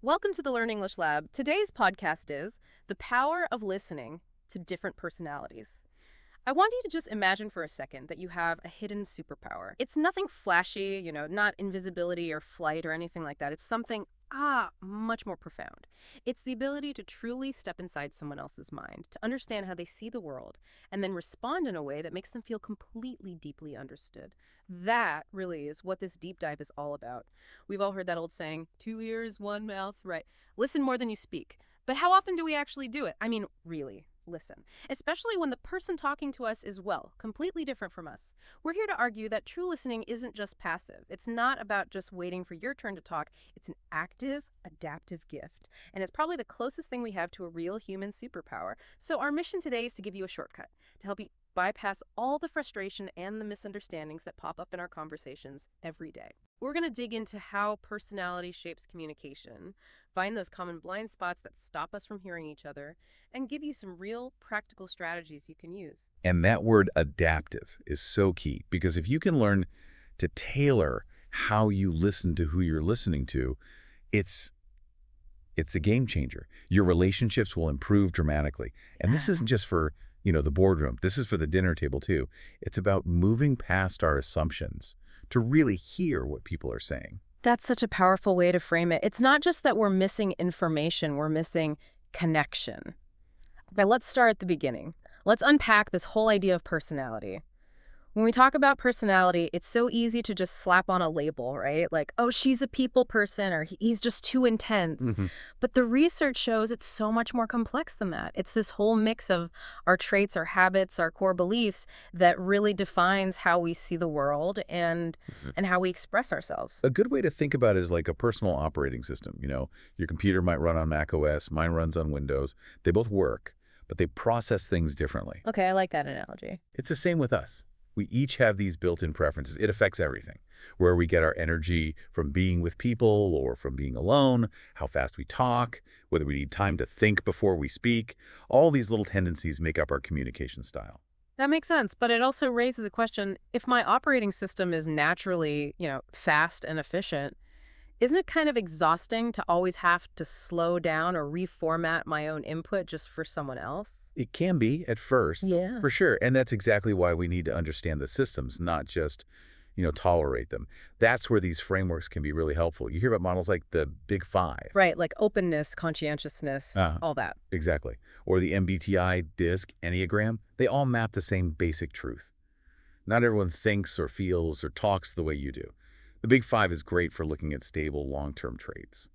Welcome to the Learn English Lab. Today's podcast is The Power of Listening to Different Personalities. I want you to just imagine for a second that you have a hidden superpower. It's nothing flashy, not invisibility or flight or anything like that. It's something, much more profound. It's the ability to truly step inside someone else's mind, to understand how they see the world, and then respond in a way that makes them feel completely, deeply understood. That really is what this deep dive is all about. We've all heard that old saying, 2 ears, 1 mouth, right? Listen more than you speak. But how often do we actually do it? I mean, really. Listen, especially when the person talking to us is, completely different from us. We're here to argue that true listening isn't just passive. It's not about just waiting for your turn to talk. It's an active, adaptive gift. And it's probably the closest thing we have to a real human superpower. So our mission today is to give you a shortcut, to help you bypass all the frustration and the misunderstandings that pop up in our conversations every day. We're going to dig into how personality shapes communication, find those common blind spots that stop us from hearing each other, and give you some real practical strategies you can use. And that word adaptive is so key, because if you can learn to tailor how you listen to who you're listening to, it's a game changer. Your relationships will improve dramatically. And this isn't just for, the boardroom. This is for the dinner table too. It's about moving past our assumptions to really hear what people are saying. That's such a powerful way to frame it. It's not just that we're missing information, we're missing connection. But let's start at the beginning. Let's unpack this whole idea of personality. When we talk about personality, it's so easy to just slap on a label, right? Like, oh, she's a people person, or he's just too intense. But the research shows it's so much more complex than that. It's this whole mix of our traits, our habits, our core beliefs that really defines how we see the world and how we express ourselves. A good way to think about it is like a personal operating system. Your computer might run on Mac OS, mine runs on Windows. They both work, but they process things differently. Okay, I like that analogy. It's the same with us. We each have these built-in preferences. It affects everything. Where we get our energy from being with people or from being alone, how fast we talk, whether we need time to think before we speak. All these little tendencies make up our communication style. That makes sense, but it also raises a question. If my operating system is naturally, fast and efficient, isn't it kind of exhausting to always have to slow down or reformat my own input just for someone else? It can be at first, Yeah. for sure. And that's exactly why we need to understand the systems, not just, tolerate them. That's where these frameworks can be really helpful. You hear about models like the Big Five. Right, like openness, conscientiousness, all that. Exactly. Or the MBTI, DISC, Enneagram. They all map the same basic truth. Not everyone thinks or feels or talks the way you do. The Big Five is great for looking at stable, long-term traits.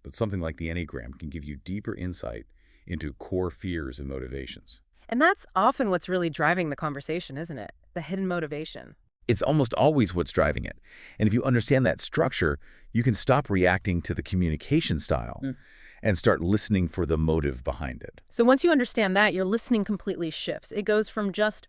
But something like the Enneagram can give you deeper insight into core fears and motivations. And that's often what's really driving the conversation, isn't it? The hidden motivation. It's almost always what's driving it. And if you understand that structure, you can stop reacting to the communication style and start listening for the motive behind it. So once you understand that, your listening completely shifts. It goes from just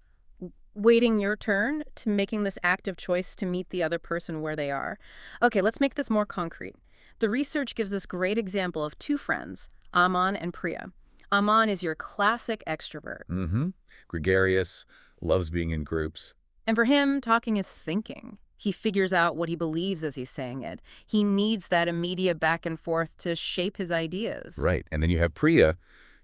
waiting your turn to making this active choice to meet the other person where they are. Okay, let's make this more concrete. The research gives this great example of two friends, Aman and Priya. Aman is your classic extrovert. Gregarious, loves being in groups. And for him, talking is thinking. He figures out what he believes as he's saying it. He needs that immediate back and forth to shape his ideas. Right. And then you have Priya.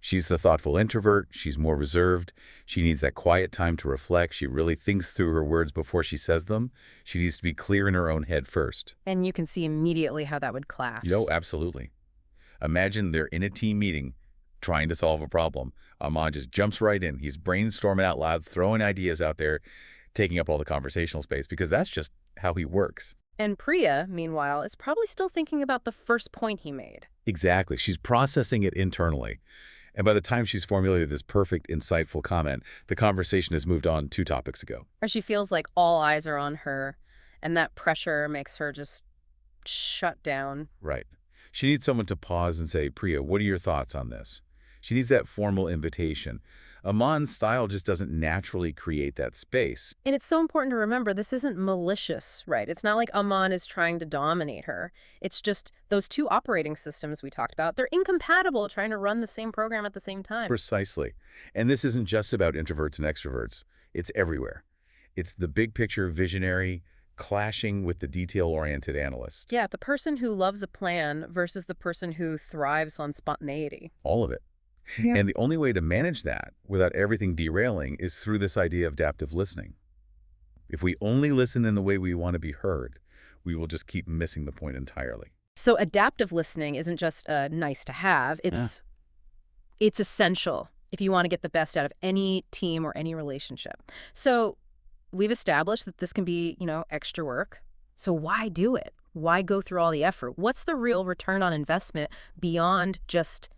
She's the thoughtful introvert. She's more reserved. She needs that quiet time to reflect. She really thinks through her words before she says them. She needs to be clear in her own head first. And you can see immediately how that would clash. Absolutely. Imagine they're in a team meeting trying to solve a problem. Aman just jumps right in. He's brainstorming out loud, throwing ideas out there, taking up all the conversational space, because that's just how he works. And Priya, meanwhile, is probably still thinking about the first point he made. Exactly. She's processing it internally. And by the time she's formulated this perfect, insightful comment, the conversation has moved on 2 topics ago. Or she feels like all eyes are on her, and that pressure makes her just shut down. Right. She needs someone to pause and say, Priya, what are your thoughts on this? She needs that formal invitation. Aman's style just doesn't naturally create that space. And it's so important to remember this isn't malicious, right? It's not like Aman is trying to dominate her. It's just those two operating systems we talked about, they're incompatible trying to run the same program at the same time. Precisely. And this isn't just about introverts and extroverts. It's everywhere. It's the big picture, visionary, clashing with the detail-oriented analyst. Yeah, the person who loves a plan versus the person who thrives on spontaneity. All of it. Yeah. And the only way to manage that without everything derailing is through this idea of adaptive listening. If we only listen in the way we want to be heard, we will just keep missing the point entirely. So adaptive listening isn't just nice to have, it's essential if you want to get the best out of any team or any relationship. So we've established that this can be, extra work. So why do it? Why go through all the effort? What's the real return on investment beyond just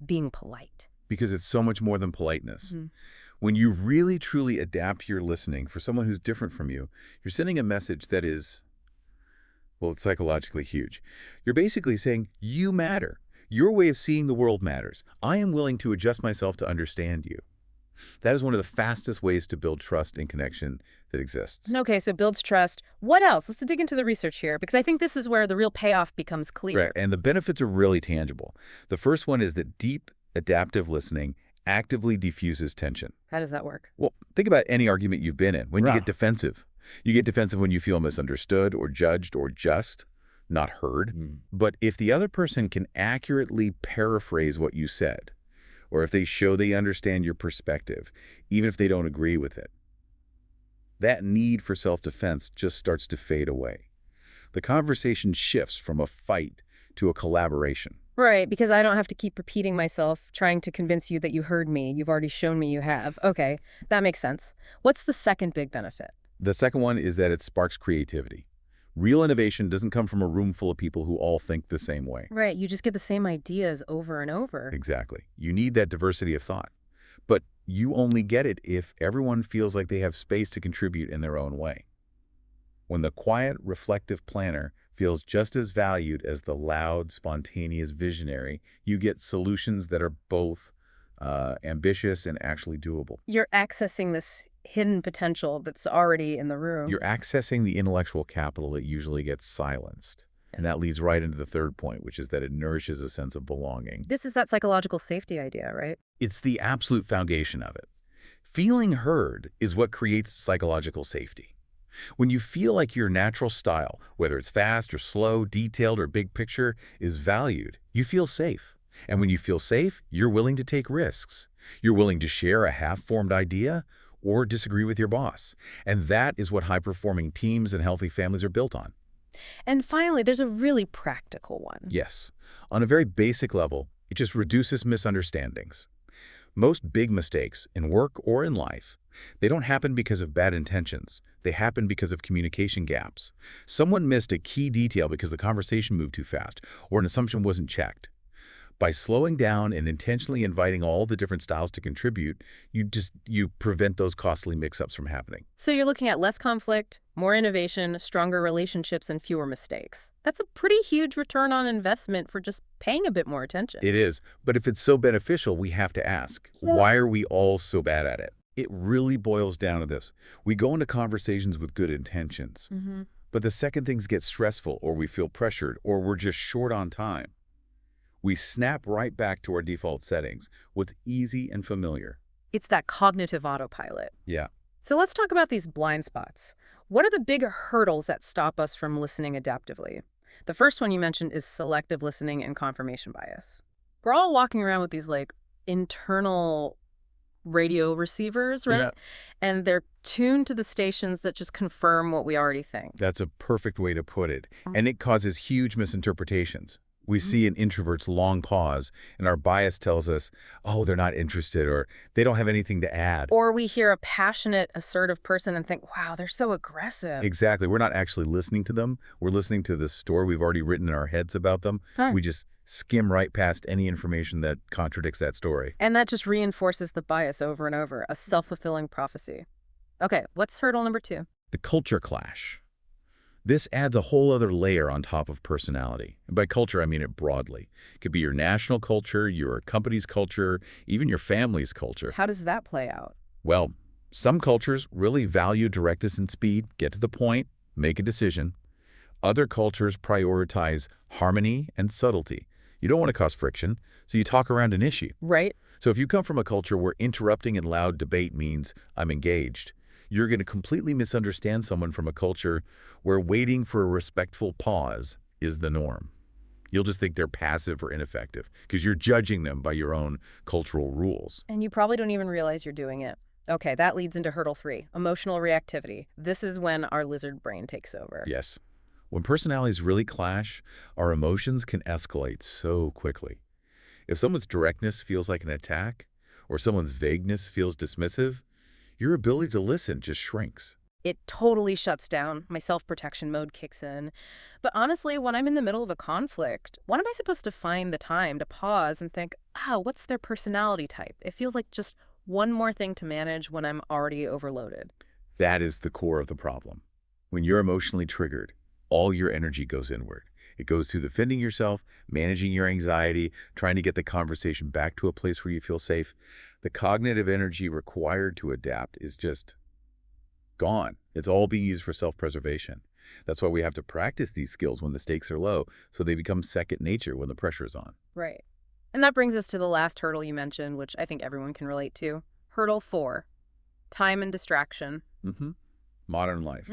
being polite? Because it's so much more than politeness. When you really, truly adapt your listening for someone who's different from you, you're sending a message that is, well, it's psychologically huge. You're basically saying, you matter. Your way of seeing the world matters. I am willing to adjust myself to understand you. That is one of the fastest ways to build trust and connection that exists. Okay, so builds trust. What else? Let's dig into the research here, because I think this is where the real payoff becomes clear. Right, and the benefits are really tangible. The first one is that deep adaptive listening actively diffuses tension. How does that work? Well, think about any argument you've been in. When you get defensive. You get defensive when you feel misunderstood or judged or just not heard. But if the other person can accurately paraphrase what you said, or if they show they understand your perspective, even if they don't agree with it, that need for self-defense just starts to fade away. The conversation shifts from a fight to a collaboration. Right, because I don't have to keep repeating myself, trying to convince you that you heard me. You've already shown me you have. Okay, that makes sense. What's the second big benefit? The second one is that it sparks creativity. Real innovation doesn't come from a room full of people who all think the same way. Right, you just get the same ideas over and over. Exactly. You need that diversity of thought. But you only get it if everyone feels like they have space to contribute in their own way. When the quiet, reflective planner feels just as valued as the loud, spontaneous visionary, you get solutions that are both ambitious and actually doable. You're accessing this hidden potential that's already in the room. You're accessing the intellectual capital that usually gets silenced. And that leads right into the third point, which is that it nourishes a sense of belonging. This is that psychological safety idea, right? It's the absolute foundation of it. Feeling heard is what creates psychological safety. When you feel like your natural style, whether it's fast or slow, detailed or big picture, is valued, you feel safe. And when you feel safe, you're willing to take risks. You're willing to share a half-formed idea or disagree with your boss. And that is what high-performing teams and healthy families are built on. And finally, there's a really practical one. Yes. On a very basic level, it just reduces misunderstandings. Most big mistakes in work or in life, they don't happen because of bad intentions. They happen because of communication gaps. Someone missed a key detail because the conversation moved too fast or an assumption wasn't checked. By slowing down and intentionally inviting all the different styles to contribute, you prevent those costly mix-ups from happening. So you're looking at less conflict, more innovation, stronger relationships, and fewer mistakes. That's a pretty huge return on investment for just paying a bit more attention. It is. But if it's so beneficial, we have to ask, why are we all so bad at it? It really boils down to this. We go into conversations with good intentions. But the second things get stressful or we feel pressured or we're just short on time, we snap right back to our default settings, what's easy and familiar. It's that cognitive autopilot. Yeah. So let's talk about these blind spots. What are the big hurdles that stop us from listening adaptively? The first one you mentioned is selective listening and confirmation bias. We're all walking around with these internal radio receivers, right? Yeah. And they're tuned to the stations that just confirm what we already think. That's a perfect way to put it. And it causes huge misinterpretations. We see an introvert's long pause, and our bias tells us, oh, they're not interested, or they don't have anything to add. Or we hear a passionate, assertive person and think, wow, they're so aggressive. Exactly. We're not actually listening to them. We're listening to the story we've already written in our heads about them. We just skim right past any information that contradicts that story. And that just reinforces the bias over and over, a self-fulfilling prophecy. Okay, what's hurdle number 2? The culture clash. This adds a whole other layer on top of personality. And by culture, I mean it broadly. It could be your national culture, your company's culture, even your family's culture. How does that play out? Well, some cultures really value directness and speed, get to the point, make a decision. Other cultures prioritize harmony and subtlety. You don't want to cause friction, so you talk around an issue. Right. So if you come from a culture where interrupting in loud debate means I'm engaged, You're going to completely misunderstand someone from a culture where waiting for a respectful pause is the norm. You'll just think they're passive or ineffective because you're judging them by your own cultural rules. And you probably don't even realize you're doing it. Okay, that leads into hurdle 3, emotional reactivity. This is when our lizard brain takes over. Yes. When personalities really clash, our emotions can escalate so quickly. If someone's directness feels like an attack, or someone's vagueness feels dismissive, your ability to listen just shrinks. It totally shuts down. My self-protection mode kicks in. But honestly, when I'm in the middle of a conflict, when am I supposed to find the time to pause and think, what's their personality type? It feels like just one more thing to manage when I'm already overloaded. That is the core of the problem. When you're emotionally triggered, all your energy goes inward. It goes to defending yourself, managing your anxiety, trying to get the conversation back to a place where you feel safe. The cognitive energy required to adapt is just gone. It's all being used for self-preservation. That's why we have to practice these skills when the stakes are low, so they become second nature when the pressure is on. Right. And that brings us to the last hurdle you mentioned, which I think everyone can relate to. Hurdle 4, time and distraction. Modern life.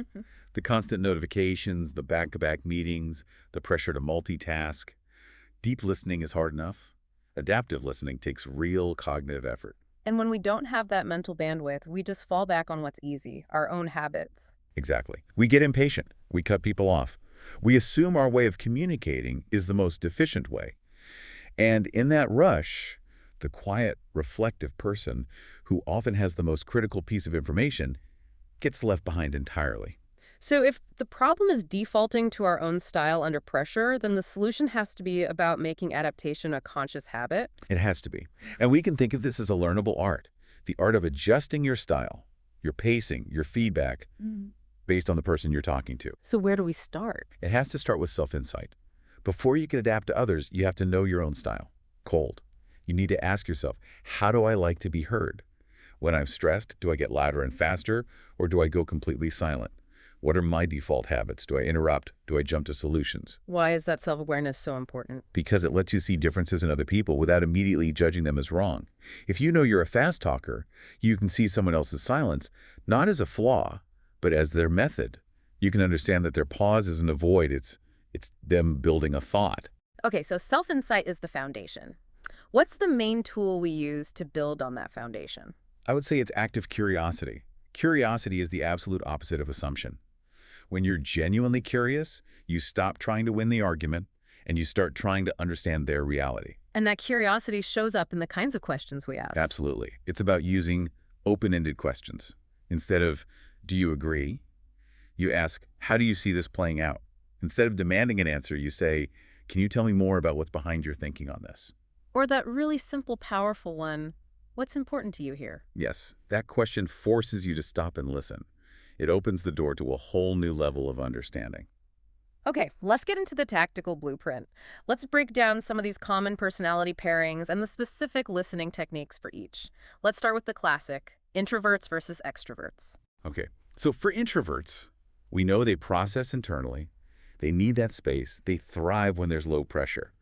The constant notifications, the back-to-back meetings, the pressure to multitask. Deep listening is hard enough. Adaptive listening takes real cognitive effort. And when we don't have that mental bandwidth, we just fall back on what's easy, our own habits. Exactly. We get impatient. We cut people off. We assume our way of communicating is the most efficient way. And in that rush, the quiet, reflective person who often has the most critical piece of information gets left behind entirely. So if the problem is defaulting to our own style under pressure, then the solution has to be about making adaptation a conscious habit. It has to be. And we can think of this as a learnable art. The art of adjusting your style, your pacing, your feedback, based on the person you're talking to. So where do we start? It has to start with self-insight. Before you can adapt to others, you have to know your own style. Cold. You need to ask yourself, how do I like to be heard? When I'm stressed, do I get louder and faster, or do I go completely silent? What are my default habits? Do I interrupt? Do I jump to solutions? Why is that self-awareness so important? Because it lets you see differences in other people without immediately judging them as wrong. If you know you're a fast talker, you can see someone else's silence not as a flaw, but as their method. You can understand that their pause isn't a void, it's them building a thought. Okay, so self-insight is the foundation. What's the main tool we use to build on that foundation? I would say it's active curiosity. Curiosity is the absolute opposite of assumption. When you're genuinely curious, you stop trying to win the argument and you start trying to understand their reality. And that curiosity shows up in the kinds of questions we ask. Absolutely. It's about using open-ended questions. Instead of, do you agree? You ask, how do you see this playing out? Instead of demanding an answer, you say, can you tell me more about what's behind your thinking on this? Or that really simple, powerful one, what's important to you here? Yes, that question forces you to stop and listen. It opens the door to a whole new level of understanding. Okay, let's get into the tactical blueprint. Let's break down some of these common personality pairings and the specific listening techniques for each. Let's start with the classic, introverts versus extroverts. Okay, so for introverts, we know they process internally. They need that space. They thrive when there's low pressure.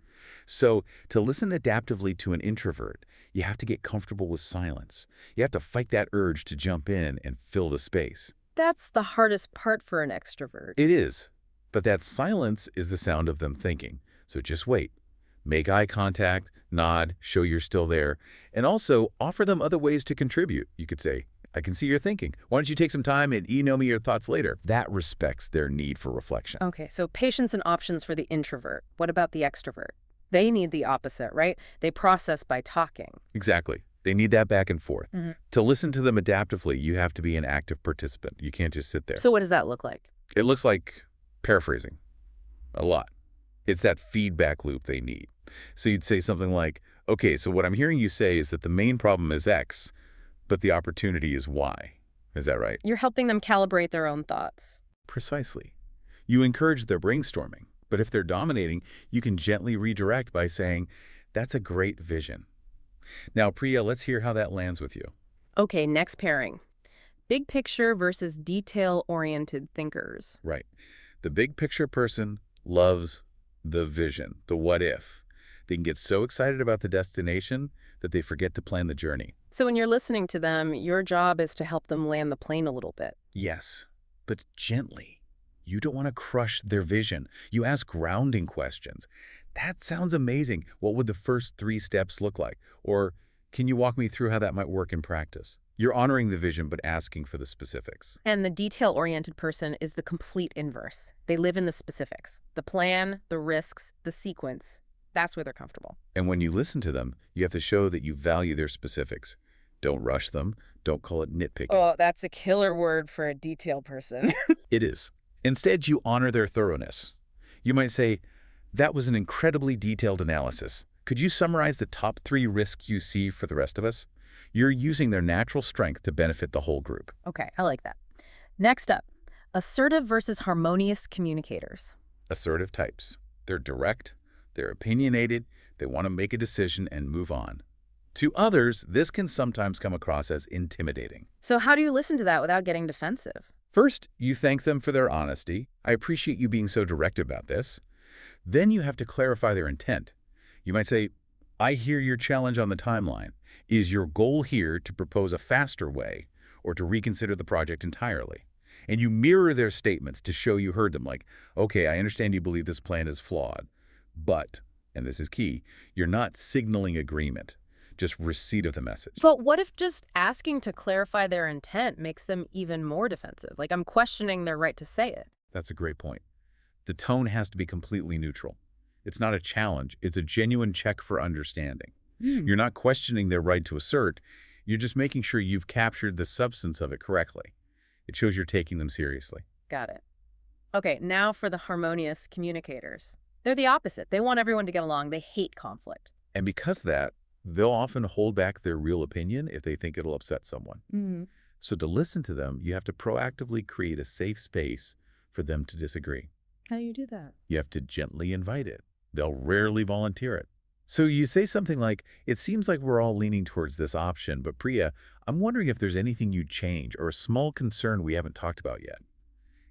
So to listen adaptively to an introvert, you have to get comfortable with silence. You have to fight that urge to jump in and fill the space. That's the hardest part for an extrovert. It is. But that silence is the sound of them thinking. So just wait. Make eye contact, nod, show you're still there, and also offer them other ways to contribute. You could say, I can see you're thinking. Why don't you take some time and email me your thoughts later? That respects their need for reflection. Okay, so patience and options for the introvert. What about the extrovert? They need the opposite, right? They process by talking. Exactly. They need that back and forth. To listen to them adaptively, you have to be an active participant. You can't just sit there. So what does that look like? It looks like paraphrasing a lot. It's that feedback loop they need. So you'd say something like, okay, so what I'm hearing you say is that the main problem is X, but the opportunity is Y. Is that right? You're helping them calibrate their own thoughts. Precisely. You encourage their brainstorming, but if they're dominating, you can gently redirect by saying, that's a great vision. Now, Priya, let's hear how that lands with you. Okay, next pairing. Big picture versus detail-oriented thinkers. Right. The big picture person loves the vision, the what if. They can get so excited about the destination that they forget to plan the journey. So when you're listening to them, your job is to help them land the plane a little bit. Yes, but gently. You don't want to crush their vision. You ask grounding questions. That sounds amazing. What would the first 3 steps look like? Or can you walk me through how that might work in practice? You're honoring the vision but asking for the specifics. And the detail-oriented person is the complete inverse. They live in the specifics. The plan, the risks, the sequence. That's where they're comfortable. And when you listen to them, you have to show that you value their specifics. Don't rush them. Don't call it nitpicking. Oh, that's a killer word for a detail person. It is. Instead, you honor their thoroughness. You might say, that was an incredibly detailed analysis. Could you summarize the top 3 risks you see for the rest of us? You're using their natural strength to benefit the whole group. Okay, I like that. Next up, assertive versus harmonious communicators. Assertive types. They're direct, they're opinionated, they want to make a decision and move on. To others, this can sometimes come across as intimidating. So how do you listen to that without getting defensive? First, you thank them for their honesty. I appreciate you being so direct about this. Then you have to clarify their intent. You might say, I hear your challenge on the timeline. Is your goal here to propose a faster way or to reconsider the project entirely? And you mirror their statements to show you heard them, like, okay, I understand you believe this plan is flawed, but, and this is key, you're not signaling agreement, just receipt of the message. But what if just asking to clarify their intent makes them even more defensive? Like, I'm questioning their right to say it. That's a great point. The tone has to be completely neutral. It's not a challenge. It's a genuine check for understanding. You're not questioning their right to assert. You're just making sure you've captured the substance of it correctly. It shows you're taking them seriously. Got it. Okay, now for the harmonious communicators. They're the opposite. They want everyone to get along. They hate conflict. And because of that, they'll often hold back their real opinion if they think it'll upset someone. So to listen to them, you have to proactively create a safe space for them to disagree. How do you do that? You have to gently invite it. They'll rarely volunteer it. So you say something like, it seems like we're all leaning towards this option, but Priya, I'm wondering if there's anything you'd change or a small concern we haven't talked about yet.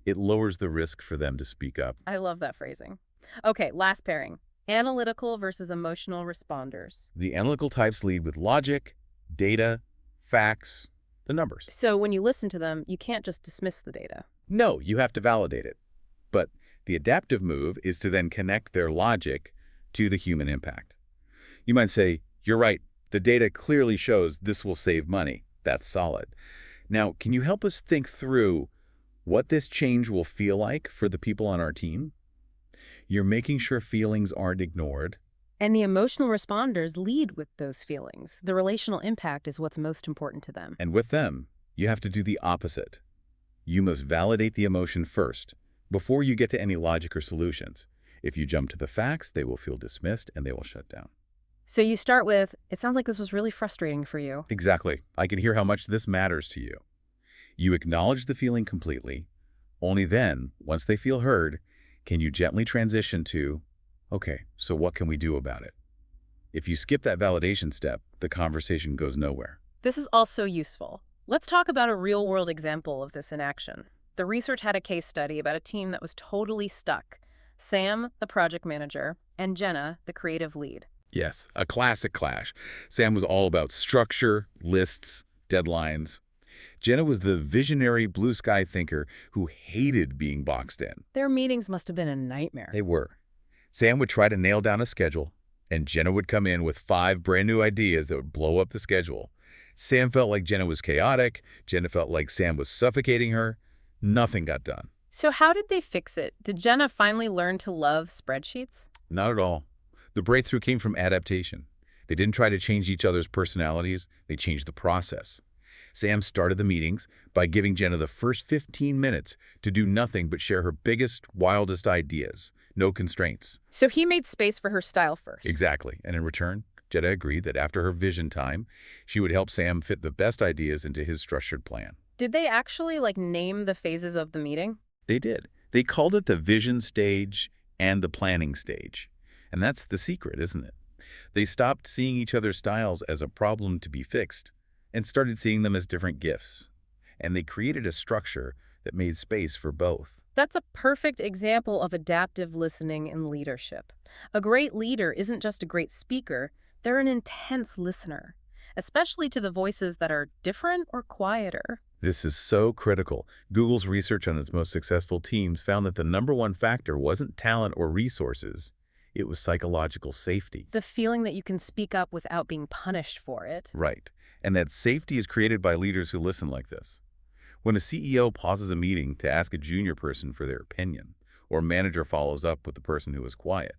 It lowers the risk for them to speak up. I love that phrasing. Okay, last pairing. Analytical versus emotional responders. The analytical types lead with logic, data, facts, the numbers. So when you listen to them, you can't just dismiss the data. No, you have to validate it. But the adaptive move is to then connect their logic to the human impact. You might say, you're right, the data clearly shows this will save money. That's solid. Now, can you help us think through what this change will feel like for the people on our team? You're making sure feelings aren't ignored. And the emotional responders lead with those feelings. The relational impact is what's most important to them. And with them, you have to do the opposite. You must validate the emotion first, before you get to any logic or solutions. If you jump to the facts, they will feel dismissed and they will shut down. So you start with, it sounds like this was really frustrating for you. Exactly. I can hear how much this matters to you. You acknowledge the feeling completely. Only then, once they feel heard, can you gently transition to, okay, so what can we do about it? If you skip that validation step, the conversation goes nowhere. This is also useful. Let's talk about a real-world example of this in action. The research had a case study about a team that was totally stuck. Sam, the project manager, and Jenna, the creative lead. Yes, a classic clash. Sam was all about structure, lists, deadlines. Jenna was the visionary blue sky thinker who hated being boxed in. Their meetings must have been a nightmare. They were. Sam would try to nail down a schedule, and Jenna would come in with 5 brand new ideas that would blow up the schedule. Sam felt like Jenna was chaotic. Jenna felt like Sam was suffocating her. Nothing got done. So how did they fix it? Did Jenna finally learn to love spreadsheets? Not at all. The breakthrough came from adaptation. They didn't try to change each other's personalities. They changed the process. Sam started the meetings by giving Jenna the first 15 minutes to do nothing but share her biggest, wildest ideas. No constraints. So he made space for her style first. Exactly. And in return, Jenna agreed that after her vision time, she would help Sam fit the best ideas into his structured plan. Did they actually, name the phases of the meeting? They did. They called it the vision stage and the planning stage. And that's the secret, isn't it? They stopped seeing each other's styles as a problem to be fixed and started seeing them as different gifts. And they created a structure that made space for both. That's a perfect example of adaptive listening in leadership. A great leader isn't just a great speaker, they're an intense listener. especially to the voices that are different or quieter. This is so critical. Google's research on its most successful teams found that the #1 factor wasn't talent or resources. It was psychological safety. The feeling that you can speak up without being punished for it. Right. And that safety is created by leaders who listen like this. When a CEO pauses a meeting to ask a junior person for their opinion, or a manager follows up with the person who is quiet,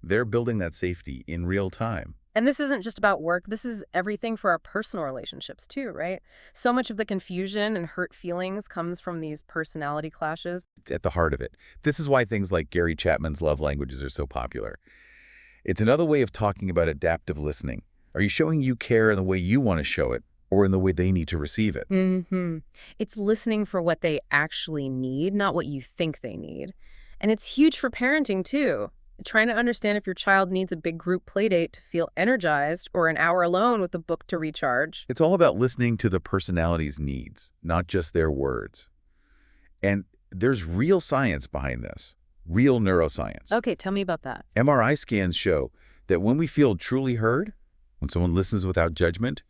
they're building that safety in real time. And this isn't just about work. This is everything for our personal relationships too, right? So much of the confusion and hurt feelings comes from these personality clashes. It's at the heart of it. This is why things like Gary Chapman's love languages are so popular. It's another way of talking about adaptive listening. Are you showing you care in the way you want to show it, or in the way they need to receive it? It's listening for what they actually need, not what you think they need. And it's huge for parenting too. Trying to understand if your child needs a big group playdate to feel energized or an hour alone with a book to recharge. It's all about listening to the personality's needs, not just their words. And there's real science behind this, real neuroscience. Okay, tell me about that. MRI scans show that when we feel truly heard, when someone listens without judgment,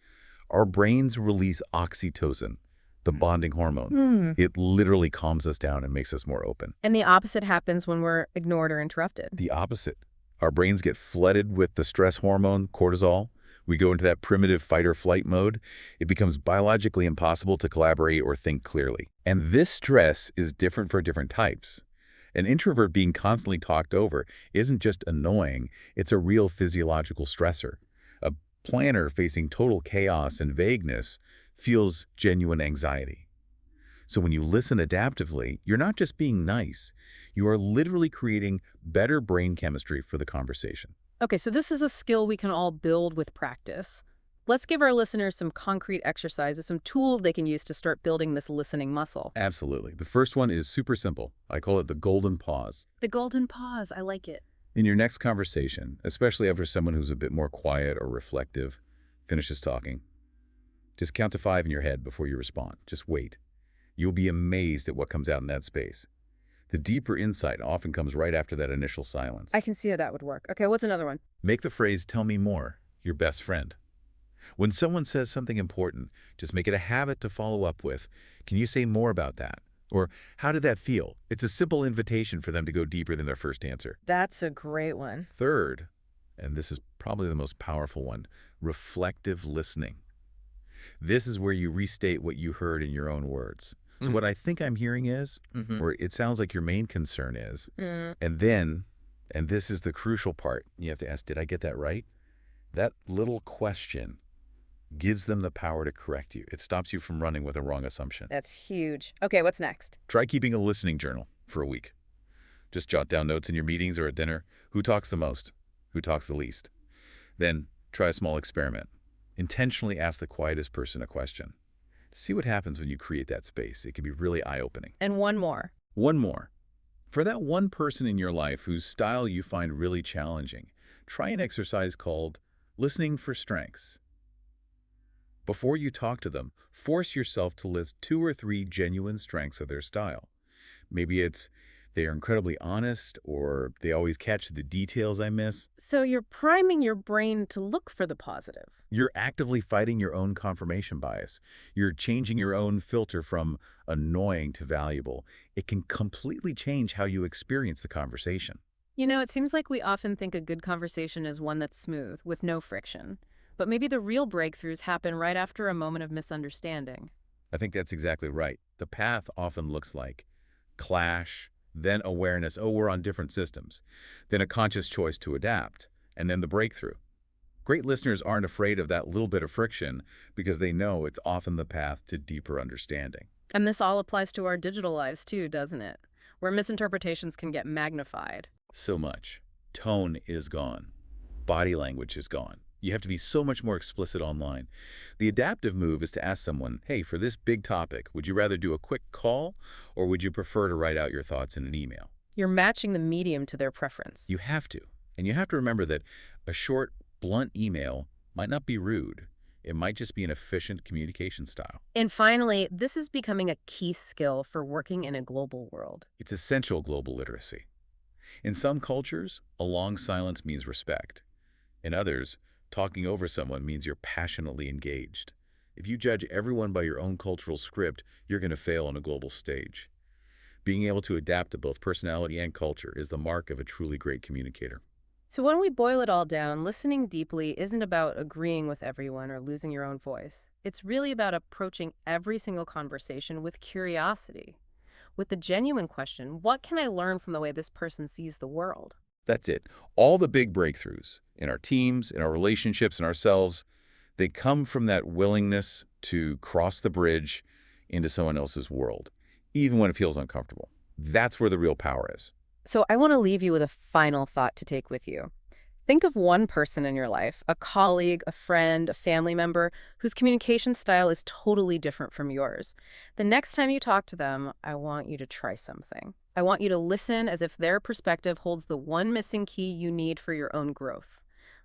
our brains release oxytocin, the bonding hormone. It literally calms us down and makes us more open. And the opposite happens when we're ignored or interrupted. The opposite. Our brains get flooded with the stress hormone, cortisol. We go into that primitive fight or flight mode. It becomes biologically impossible to collaborate or think clearly. And this stress is different for different types. An introvert being constantly talked over isn't just annoying, it's a real physiological stressor. A planner facing total chaos and vagueness feels genuine anxiety. So when you listen adaptively, you're not just being nice. You are literally creating better brain chemistry for the conversation. Okay, so this is a skill we can all build with practice. Let's give our listeners some concrete exercises, some tools they can use to start building this listening muscle. Absolutely. The first one is super simple. I call it the golden pause. The golden pause, I like it. In your next conversation, especially after someone who's a bit more quiet or reflective finishes talking, just count to 5 in your head before you respond. Just wait. You'll be amazed at what comes out in that space. The deeper insight often comes right after that initial silence. I can see how that would work. Okay, what's another one? Make the phrase, "tell me more," your best friend. When someone says something important, just make it a habit to follow up with, "Can you say more about that?" Or, "How did that feel?" It's a simple invitation for them to go deeper than their first answer. That's a great one. Third, and this is probably the most powerful one, reflective listening. This is where you restate what you heard in your own words. So what I think I'm hearing is, or it sounds like your main concern is, and then, and this is the crucial part, you have to ask, did I get that right? That little question gives them the power to correct you. It stops you from running with a wrong assumption. That's huge. Okay, what's next? Try keeping a listening journal for a week. Just jot down notes in your meetings or at dinner. Who talks the most? Who talks the least? Then try a small experiment. Intentionally ask the quietest person a question. See what happens when you create that space. It can be really eye-opening. And one more. One more. For that one person in your life whose style you find really challenging, try an exercise called listening for strengths. Before you talk to them, force yourself to list 2 or 3 genuine strengths of their style. Maybe it's they are incredibly honest, or they always catch the details I miss. So you're priming your brain to look for the positive. You're actively fighting your own confirmation bias. You're changing your own filter from annoying to valuable. It can completely change how you experience the conversation. You know, it seems like we often think a good conversation is one that's smooth, with no friction. But maybe the real breakthroughs happen right after a moment of misunderstanding. I think that's exactly right. The path often looks like clash, then awareness, oh, we're on different systems, then a conscious choice to adapt, and then the breakthrough. Great listeners aren't afraid of that little bit of friction because they know it's often the path to deeper understanding. And this all applies to our digital lives too, doesn't it? Where misinterpretations can get magnified. So much. Tone is gone. Body language is gone. You have to be so much more explicit online. The adaptive move is to ask someone, hey, for this big topic, would you rather do a quick call or would you prefer to write out your thoughts in an email? You're matching the medium to their preference. You have to. And you have to remember that a short, blunt email might not be rude. It might just be an efficient communication style. And finally, this is becoming a key skill for working in a global world. It's essential global literacy. In some cultures, a long silence means respect. In others, Talking over someone means you're passionately engaged. If you judge everyone by your own cultural script, you're going to fail on a global stage. Being able to adapt to both personality and culture is the mark of a truly great communicator. So when we boil it all down, listening deeply isn't about agreeing with everyone or losing your own voice. It's really about approaching every single conversation with curiosity, with the genuine question, what can I learn from the way this person sees the world? That's it. All the big breakthroughs in our teams, in our relationships, in ourselves, they come from that willingness to cross the bridge into someone else's world, even when it feels uncomfortable. That's where the real power is. So I want to leave you with a final thought to take with you. Think of one person in your life, a colleague, a friend, a family member, whose communication style is totally different from yours. The next time you talk to them, I want you to try something. I want you to listen as if their perspective holds the one missing key you need for your own growth.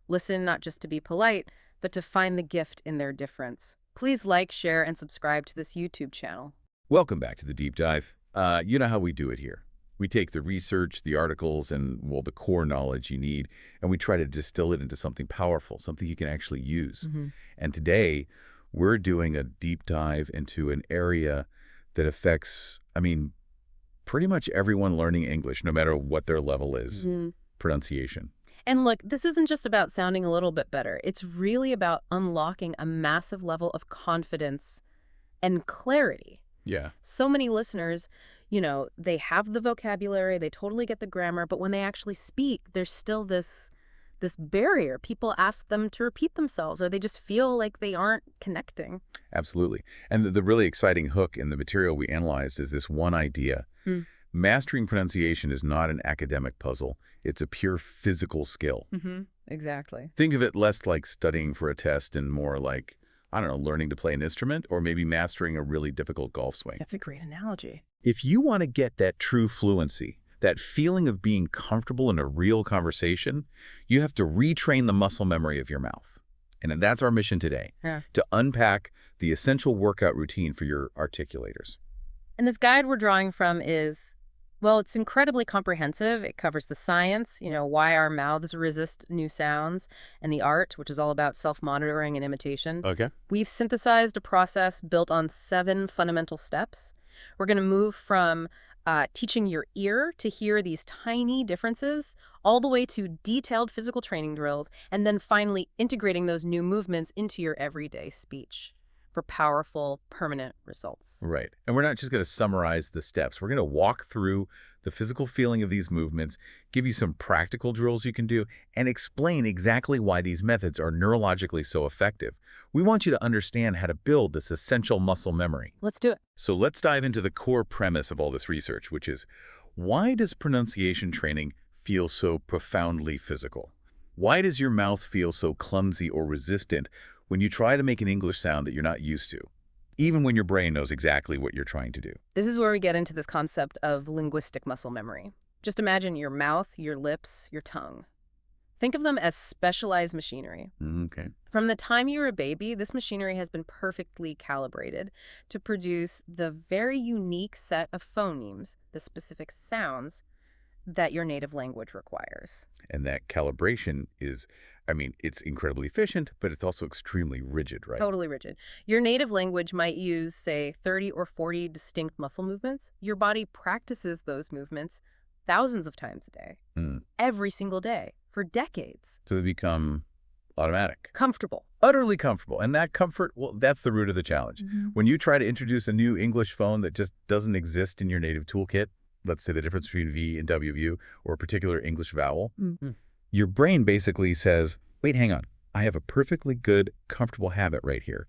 Listen not just to be polite, but to find the gift in their difference. Please like, share, and subscribe to this YouTube channel. Welcome back to the Deep Dive. You know how we do it here. We take the research, the articles, and, well, the core knowledge you need, and we try to distill it into something powerful, something you can actually use. And today, we're doing a deep dive into an area that affects, pretty much everyone learning English, no matter what their level is, pronunciation. And look, this isn't just about sounding a little bit better. It's really about unlocking a massive level of confidence and clarity. Yeah. So many listeners, they have the vocabulary, they totally get the grammar, but when they actually speak, there's still this barrier. People ask them to repeat themselves, or they just feel like they aren't connecting. Absolutely. And the really exciting hook in the material we analyzed is this one idea. Mastering pronunciation is not an academic puzzle. It's a pure physical skill. Exactly. Think of it less like studying for a test and more like, learning to play an instrument or maybe mastering a really difficult golf swing. That's a great analogy. If you want to get that true fluency, that feeling of being comfortable in a real conversation, you have to retrain the muscle memory of your mouth. And that's our mission today, to unpack the essential workout routine for your articulators. And this guide we're drawing from is, well, it's incredibly comprehensive. It covers the science, why our mouths resist new sounds, and the art, which is all about self-monitoring and imitation. Okay. We've synthesized a process built on 7 fundamental steps. We're going to move from teaching your ear to hear these tiny differences, all the way to detailed physical training drills, and then finally integrating those new movements into your everyday speech for powerful, permanent results. Right. And we're not just going to summarize the steps. We're going to walk through the physical feeling of these movements, give you some practical drills you can do, and explain exactly why these methods are neurologically so effective. We want you to understand how to build this essential muscle memory. Let's do it. So let's dive into the core premise of all this research, which is, why does pronunciation training feel so profoundly physical? Why does your mouth feel so clumsy or resistant when you try to make an English sound that you're not used to, even when your brain knows exactly what you're trying to do? This is where we get into this concept of linguistic muscle memory. Just imagine your mouth, your lips, your tongue. Think of them as specialized machinery. Okay. From the time you're a baby, this machinery has been perfectly calibrated to produce the very unique set of phonemes, the specific sounds that your native language requires. And that calibration is, it's incredibly efficient, but it's also extremely rigid, right? Totally rigid. Your native language might use, say, 30 or 40 distinct muscle movements. Your body practices those movements thousands of times a day, every single day, for decades. So they become automatic. Comfortable. Utterly comfortable. And that comfort, well, that's the root of the challenge. When you try to introduce a new English phone that just doesn't exist in your native toolkit, let's say the difference between V and WU or a particular English vowel, your brain basically says, wait, hang on. I have a perfectly good, comfortable habit right here.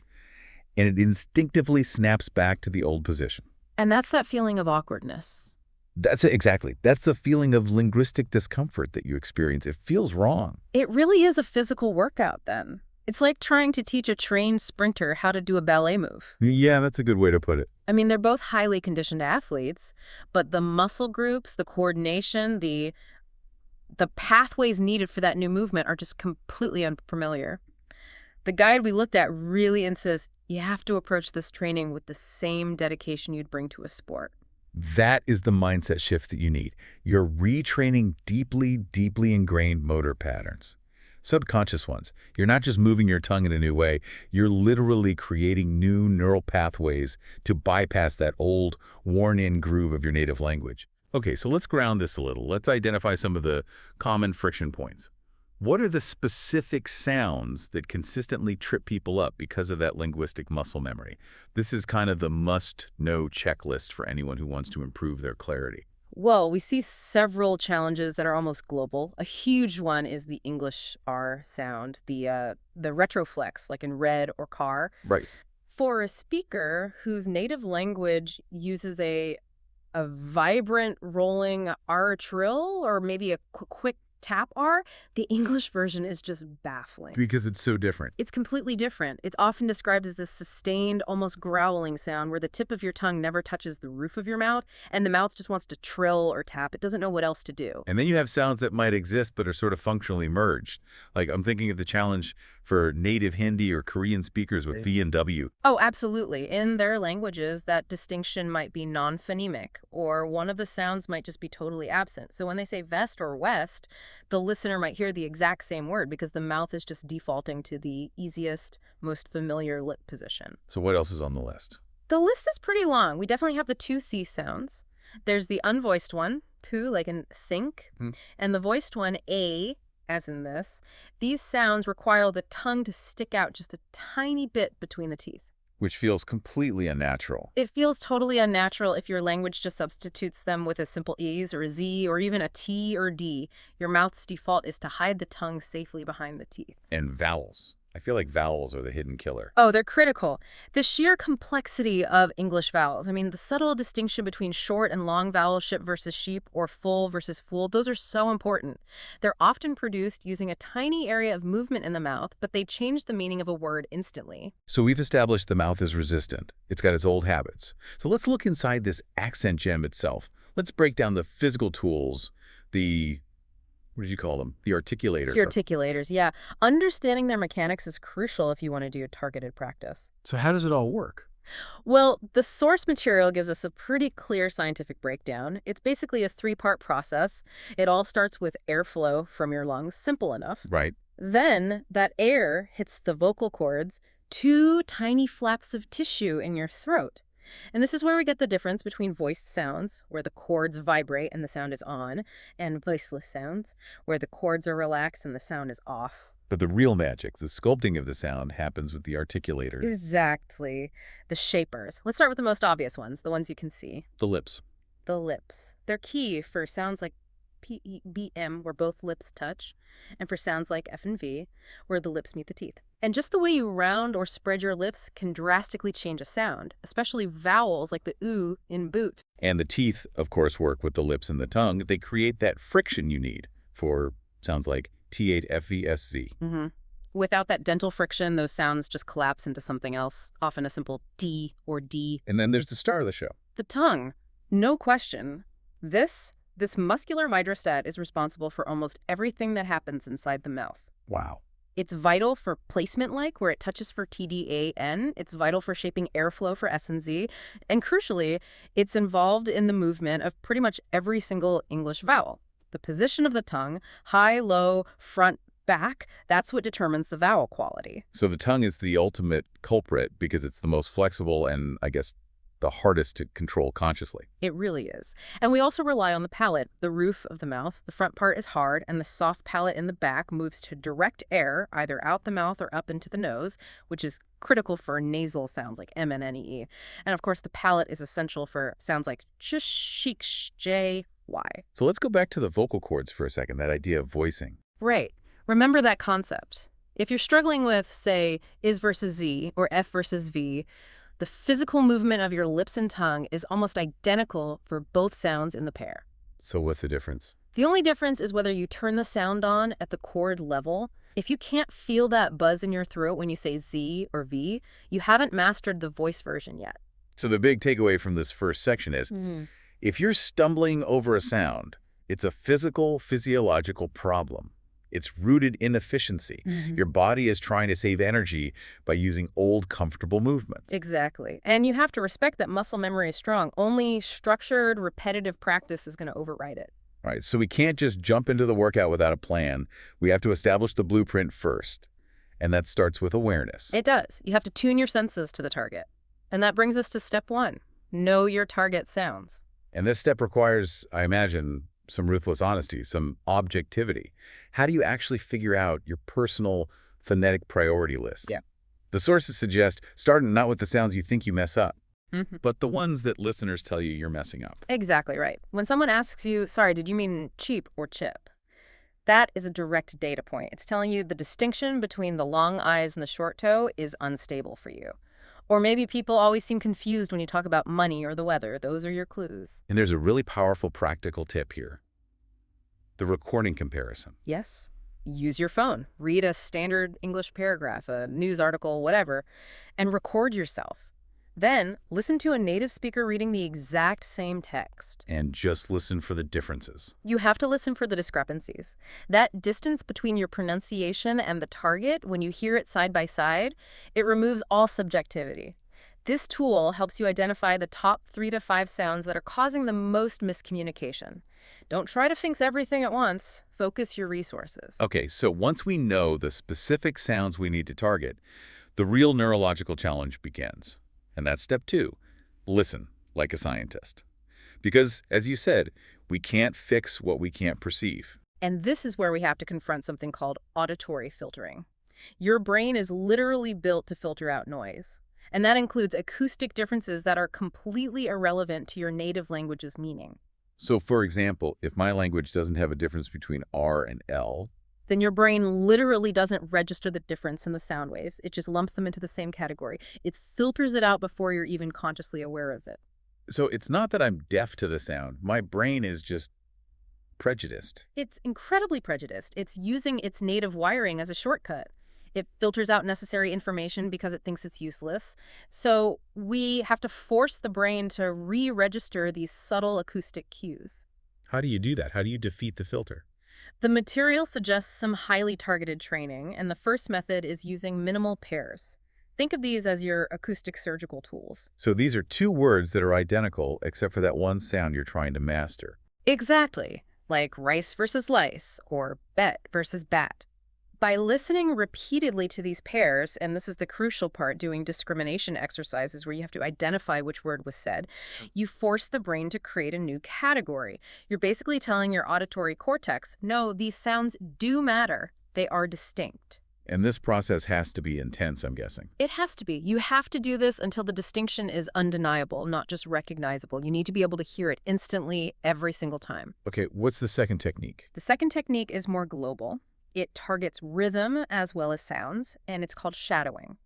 And it instinctively snaps back to the old position. And that's that feeling of awkwardness. That's it, exactly. That's the feeling of linguistic discomfort that you experience. It feels wrong. It really is a physical workout then. It's like trying to teach a trained sprinter how to do a ballet move. Yeah, that's a good way to put it. They're both highly conditioned athletes, but the muscle groups, the coordination, the pathways needed for that new movement are just completely unfamiliar. The guide we looked at really insists you have to approach this training with the same dedication you'd bring to a sport. That is the mindset shift that you need. You're retraining deeply, deeply ingrained motor patterns. subconscious ones. You're not just moving your tongue in a new way, you're literally creating new neural pathways to bypass that old, worn-in groove of your native language. Okay, so let's ground this a little. Let's identify some of the common friction points. What are the specific sounds that consistently trip people up because of that linguistic muscle memory? This is kind of the must-know checklist for anyone who wants to improve their clarity. Well, we see several challenges that are almost global. A huge one is the English R sound, the retroflex, like in red or car. Right. For a speaker whose native language uses a vibrant rolling R trill or maybe a quick tap R, the English version is just baffling. Because it's so different. It's completely different. It's often described as this sustained, almost growling sound where the tip of your tongue never touches the roof of your mouth, and the mouth just wants to trill or tap. It doesn't know what else to do. And then you have sounds that might exist but are sort of functionally merged. Like I'm thinking of the challenge for native Hindi or Korean speakers with V and W. Oh, absolutely. In their languages, that distinction might be non-phonemic, or one of the sounds might just be totally absent. So when they say vest or west, the listener might hear the exact same word because the mouth is just defaulting to the easiest, most familiar lip position. So what else is on the list? The list is pretty long. We definitely have the two C sounds. There's the unvoiced one, too, like in think, and the voiced one, A, as in this. These sounds require the tongue to stick out just a tiny bit between the teeth. Which feels completely unnatural. It feels totally unnatural if your language just substitutes them with a simple E's or a Z or even a T or D. Your mouth's default is to hide the tongue safely behind the teeth. And vowels. I feel like vowels are the hidden killer. Oh, they're critical. The sheer complexity of English vowels. I mean, the subtle distinction between short and long vowel ship versus sheep or full versus fool, those are so important. They're often produced using a tiny area of movement in the mouth, but they change the meaning of a word instantly. So we've established the mouth is resistant. It's got its old habits. So let's look inside this accent gem itself. Let's break down the physical tools, what did you call them? The articulators. The articulators, yeah. Understanding their mechanics is crucial if you want to do targeted practice. So how does it all work? Well, the source material gives us a pretty clear scientific breakdown. It's basically a three-part process. It all starts with airflow from your lungs, simple enough. Right. Then that air hits the vocal cords, two tiny flaps of tissue in your throat. And this is where we get the difference between voiced sounds, where the cords vibrate and the sound is on, and voiceless sounds, where the cords are relaxed and the sound is off. But the real magic, the sculpting of the sound, happens with the articulators. Exactly. The shapers. Let's start with the most obvious ones, the ones you can see. The lips. The lips. They're key for sounds like P, E, B, M, where both lips touch, and for sounds like F and V, where the lips meet the teeth. And just the way you round or spread your lips can drastically change a sound, especially vowels like the oo in boot. And the teeth, of course, work with the lips and the tongue. They create that friction you need for sounds like T8FVSZ. Without that dental friction, those sounds just collapse into something else, often a simple D or D. And then there's the star of the show. The tongue. No question. This muscular midrostat is responsible for almost everything that happens inside the mouth. Wow. It's vital for placement-like, where it touches for TDAN. It's vital for shaping airflow for S and Z. And crucially, it's involved in the movement of pretty much every single English vowel. The position of the tongue, high, low, front, back, that's what determines the vowel quality. So the tongue is the ultimate culprit because it's the most flexible and, I guess, the hardest to control consciously. It really is. And we also rely on the palate, the roof of the mouth. The front part is hard, and the soft palate in the back moves to direct air, either out the mouth or up into the nose, which is critical for nasal sounds like M and N-E-E. And of course, the palate is essential for sounds like ch, sheek, sh, j, y. So let's go back to the vocal cords for a second, that idea of voicing. Right. Remember that concept. If you're struggling with, say, is versus Z or F versus V, the physical movement of your lips and tongue is almost identical for both sounds in the pair. So what's the difference? The only difference is whether you turn the sound on at the chord level. If you can't feel that buzz in your throat when you say Z or V, you haven't mastered the voice version yet. So the big takeaway from this first section is, if you're stumbling over a sound, it's a physiological problem. It's rooted in efficiency. Your body is trying to save energy by using old, comfortable movements. Exactly. And you have to respect that muscle memory is strong. Only structured, repetitive practice is going to override it. Right? So we can't just jump into the workout without a plan. We have to establish the blueprint first. And that starts with awareness. It does. You have to tune your senses to the target. And that brings us to step 1. Know your target sounds. And this step requires, I imagine, some ruthless honesty, some objectivity. How do you actually figure out your personal phonetic priority list? Yeah. The sources suggest starting not with the sounds you think you mess up, Mm-hmm. but the ones that listeners tell you you're messing up. Exactly right. When someone asks you, sorry, did you mean cheap or chip? That is a direct data point. It's telling you the distinction between the long I's and the short toe is unstable for you. Or maybe people always seem confused when you talk about money or the weather. Those are your clues. And there's a really powerful practical tip here. The recording comparison. Yes. Use your phone. Read a standard English paragraph, a news article, whatever, and record yourself. Then listen to a native speaker reading the exact same text. And just listen for the differences. You have to listen for the discrepancies. That distance between your pronunciation and the target, when you hear it side by side, it removes all subjectivity. This tool helps you identify the top 3 to 5 sounds that are causing the most miscommunication. Don't try to fix everything at once. Focus your resources. Okay, so once we know the specific sounds we need to target, the real neurological challenge begins. And that's step 2. Listen like a scientist. Because, as you said, we can't fix what we can't perceive. And this is where we have to confront something called auditory filtering. Your brain is literally built to filter out noise. And that includes acoustic differences that are completely irrelevant to your native language's meaning. So, for example, if my language doesn't have a difference between R and L, then your brain literally doesn't register the difference in the sound waves. It just lumps them into the same category. It filters it out before you're even consciously aware of it. so it's not that I'm deaf to the sound. My brain is just prejudiced. It's incredibly prejudiced. It's using its native wiring as a shortcut. It filters out necessary information because it thinks it's useless. So we have to force the brain to re-register these subtle acoustic cues. How do you do that? How do you defeat the filter? The material suggests some highly targeted training, and the first method is using minimal pairs. Think of these as your acoustic surgical tools. So these are 2 words that are identical except for that one sound you're trying to master. Exactly, like rice versus lice, or bet versus bat. By listening repeatedly to these pairs, and this is the crucial part, doing discrimination exercises where you have to identify which word was said, you force the brain to create a new category. You're basically telling your auditory cortex, no, these sounds do matter. They are distinct. And this process has to be intense, I'm guessing. It has to be. You have to do this until the distinction is undeniable, not just recognizable. You need to be able to hear it instantly every single time. Okay, what's the second technique? The second technique is more global. It targets rhythm as well as sounds, and it's called shadowing.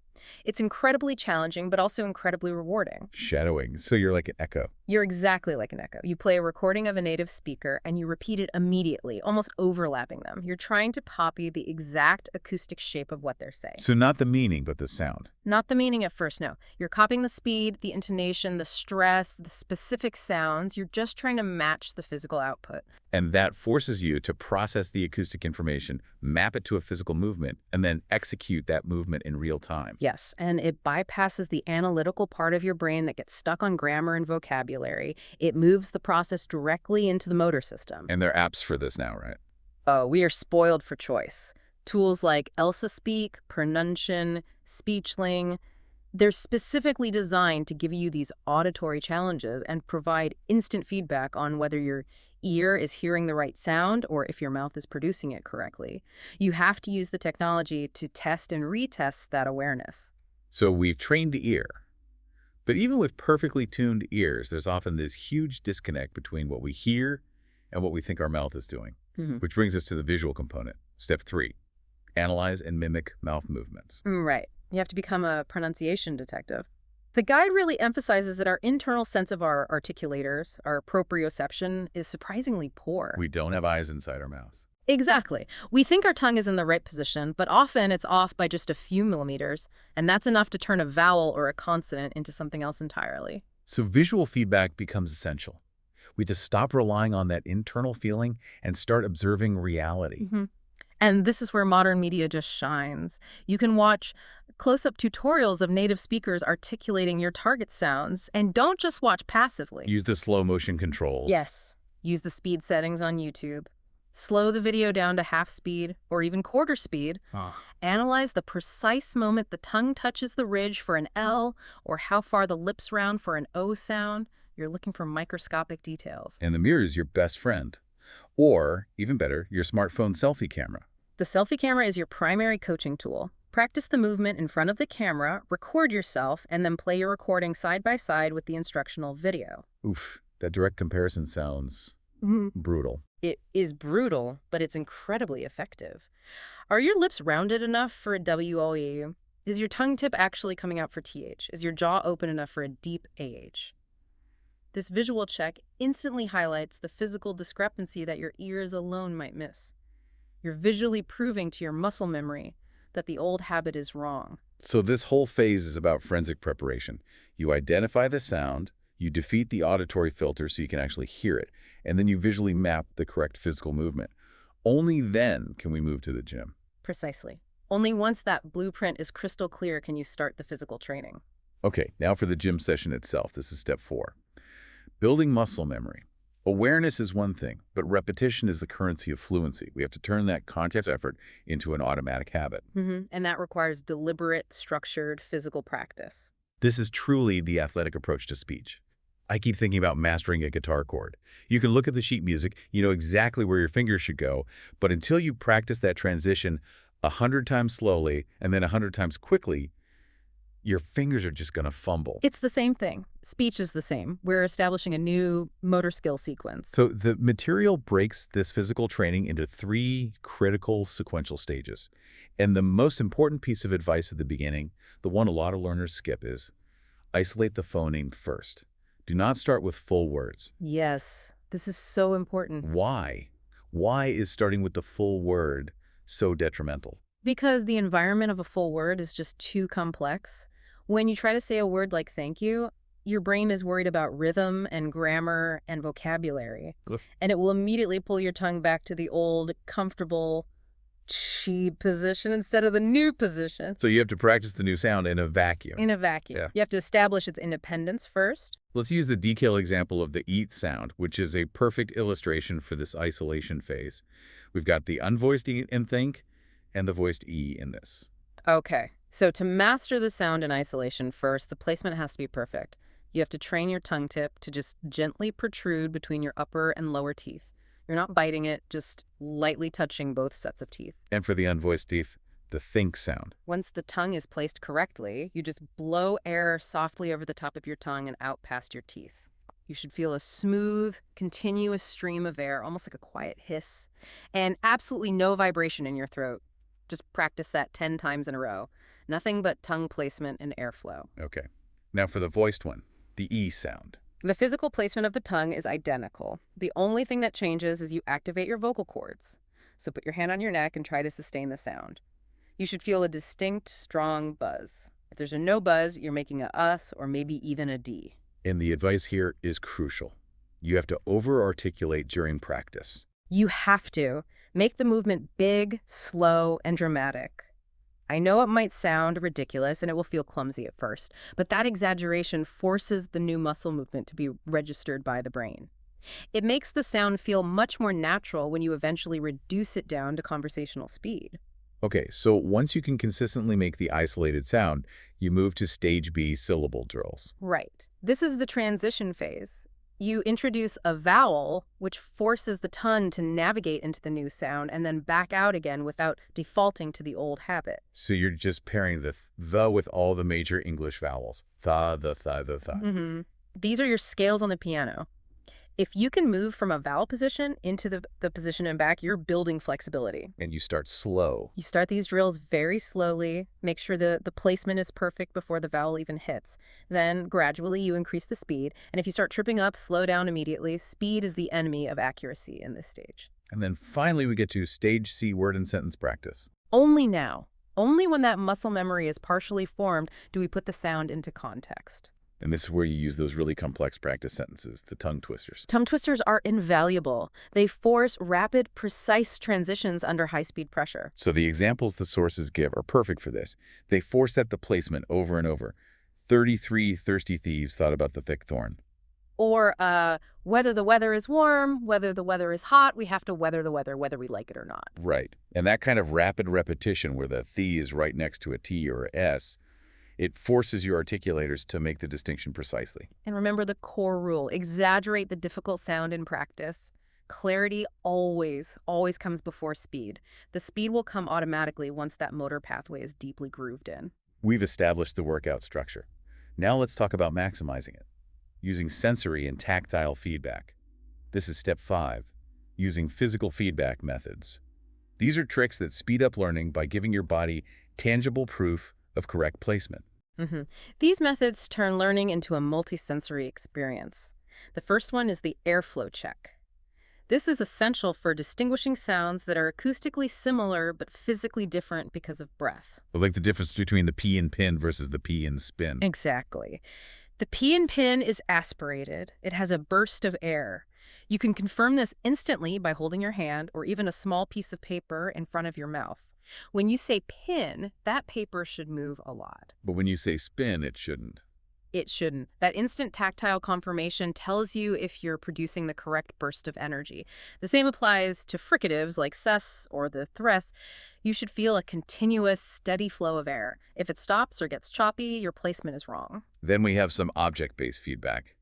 It's incredibly challenging, but also incredibly rewarding. Shadowing. So you're like an echo. You're exactly like an echo. You play a recording of a native speaker, and you repeat it immediately, almost overlapping them. You're trying to copy the exact acoustic shape of what they're saying. So not the meaning, but the sound. Not the meaning at first, no. You're copying the speed, the intonation, the stress, the specific sounds. You're just trying to match the physical output. And that forces you to process the acoustic information, map it to a physical movement, and then execute that movement in real time. Yes, and it bypasses the analytical part of your brain that gets stuck on grammar and vocabulary. It moves the process directly into the motor system. And there are apps for this now, right? Oh, we are spoiled for choice. Tools like Elsa Speak, Pronunciation, Speechling, they're specifically designed to give you these auditory challenges and provide instant feedback on whether your ear is hearing the right sound or if your mouth is producing it correctly. You have to use the technology to test and retest that awareness. So we've trained the ear. But even with perfectly tuned ears, there's often this huge disconnect between what we hear and what we think our mouth is doing. Which brings us to the visual component. Step 3, analyze and mimic mouth movements. Right. You have to become a pronunciation detective. The guide really emphasizes that our internal sense of our articulators, our proprioception, is surprisingly poor. We don't have eyes inside our mouths. Exactly. We think our tongue is in the right position, but often it's off by just a few millimeters, and that's enough to turn a vowel or a consonant into something else entirely. So visual feedback becomes essential. We just stop relying on that internal feeling and start observing reality. And this is where modern media just shines. You can watch close-up tutorials of native speakers articulating your target sounds, and don't just watch passively. Use the slow motion controls. Yes. Use the speed settings on YouTube. Slow the video down to half speed or even quarter speed. Analyze the precise moment the tongue touches the ridge for an L or how far the lips round for an O sound. You're looking for microscopic details. And the mirror is your best friend. Or, even better, your smartphone selfie camera. The selfie camera is your primary coaching tool. Practice the movement in front of the camera, record yourself, and then play your recording side by side with the instructional video. Oof, that direct comparison sounds brutal. It is brutal, but it's incredibly effective. Are your lips rounded enough for a WOE? Is your tongue tip actually coming out for TH? Is your jaw open enough for a deep AH? This visual check instantly highlights the physical discrepancy that your ears alone might miss. You're visually proving to your muscle memory that the old habit is wrong. So this whole phase is about forensic preparation. You identify the sound, you defeat the auditory filter so you can actually hear it, and then you visually map the correct physical movement. Only then can we move to the gym. Precisely. Only once that blueprint is crystal clear can you start the physical training. Okay, now for the gym session itself. This is step 4. Building muscle memory. Awareness is one thing, but repetition is the currency of fluency. We have to turn that conscious effort into an automatic habit. And that requires deliberate, structured physical practice. This is truly the athletic approach to speech. I keep thinking about mastering a guitar chord. You can look at the sheet music, you know exactly where your fingers should go, but until you practice that transition 100 times slowly and then 100 times quickly, your fingers are just going to fumble. It's the same thing. Speech is the same. We're establishing a new motor skill sequence. So the material breaks this physical training into 3 critical sequential stages. And the most important piece of advice at the beginning, the one a lot of learners skip, is isolate the phoneme first. Do not start with full words. Yes, this is so important. Why? Why is starting with the full word so detrimental? Because the environment of a full word is just too complex. When you try to say a word like thank you, your brain is worried about rhythm and grammar and vocabulary. And it will immediately pull your tongue back to the old, comfortable chi position instead of the new position. So you have to practice the new sound in a vacuum. In a vacuum. Yeah. You have to establish its independence first. Let's use the decal example of the eat sound, which is a perfect illustration for this isolation phase. We've got the unvoiced E in think and the voiced E in this. Okay, so to master the sound in isolation first, the placement has to be perfect. You have to train your tongue tip to just gently protrude between your upper and lower teeth. You're not biting it, just lightly touching both sets of teeth. And for the unvoiced teeth, the think sound. Once the tongue is placed correctly, you just blow air softly over the top of your tongue and out past your teeth. You should feel a smooth, continuous stream of air, almost like a quiet hiss, and absolutely no vibration in your throat. Just practice that 10 times in a row. Nothing but tongue placement and airflow. Okay. Now for the voiced one, the E sound. The physical placement of the tongue is identical. The only thing that changes is you activate your vocal cords. So put your hand on your neck and try to sustain the sound. You should feel a distinct, strong buzz. If there's a no buzz, you're making a us or maybe even a D. And the advice here is crucial. You have to over-articulate during practice. You have to. Make the movement big, slow, and dramatic. I know it might sound ridiculous and it will feel clumsy at first, but that exaggeration forces the new muscle movement to be registered by the brain. It makes the sound feel much more natural when you eventually reduce it down to conversational speed. Okay, so once you can consistently make the isolated sound, you move to stage B syllable drills. Right. This is the transition phase. You introduce a vowel, which forces the tongue to navigate into the new sound and then back out again without defaulting to the old habit. So you're just pairing the with all the major English vowels. The, the. These are your scales on the piano. If you can move from a vowel position into the position and back, you're building flexibility. And you start slow. You start these drills very slowly, make sure the placement is perfect before the vowel even hits. Then gradually you increase the speed. And if you start tripping up, slow down immediately. Speed is the enemy of accuracy in this stage. And then finally we get to stage C word and sentence practice. Only now, only when that muscle memory is partially formed, do we put the sound into context. And this is where you use those really complex practice sentences, the tongue twisters. Tongue twisters are invaluable. They force rapid, precise transitions under high-speed pressure. So the examples the sources give are perfect for this. They force the placement over and over. 33 thirsty thieves thought about the thick thorn. Or whether the weather is warm, whether the weather is hot, we have to weather the weather whether we like it or not. Right. And that kind of rapid repetition where the "the" is right next to a "t" or a "s", it forces your articulators to make the distinction precisely. And remember the core rule: exaggerate the difficult sound in practice. Clarity always, always comes before speed. The speed will come automatically once that motor pathway is deeply grooved in. We've established the workout structure. Now let's talk about maximizing it, using sensory and tactile feedback. This is step 5, using physical feedback methods. These are tricks that speed up learning by giving your body tangible proof of correct placement. These methods turn learning into a multisensory experience. The first one is the airflow check. This is essential for distinguishing sounds that are acoustically similar but physically different because of breath. Like the difference between the P in pin versus the P in spin. Exactly. The P in pin is aspirated. It has a burst of air. You can confirm this instantly by holding your hand or even a small piece of paper in front of your mouth. When you say pin, that paper should move a lot. But when you say spin, it shouldn't. It shouldn't. That instant tactile confirmation tells you if you're producing the correct burst of energy. The same applies to fricatives like ses or the thres. You should feel a continuous, steady flow of air. If it stops or gets choppy, your placement is wrong. Then we have some object-based feedback.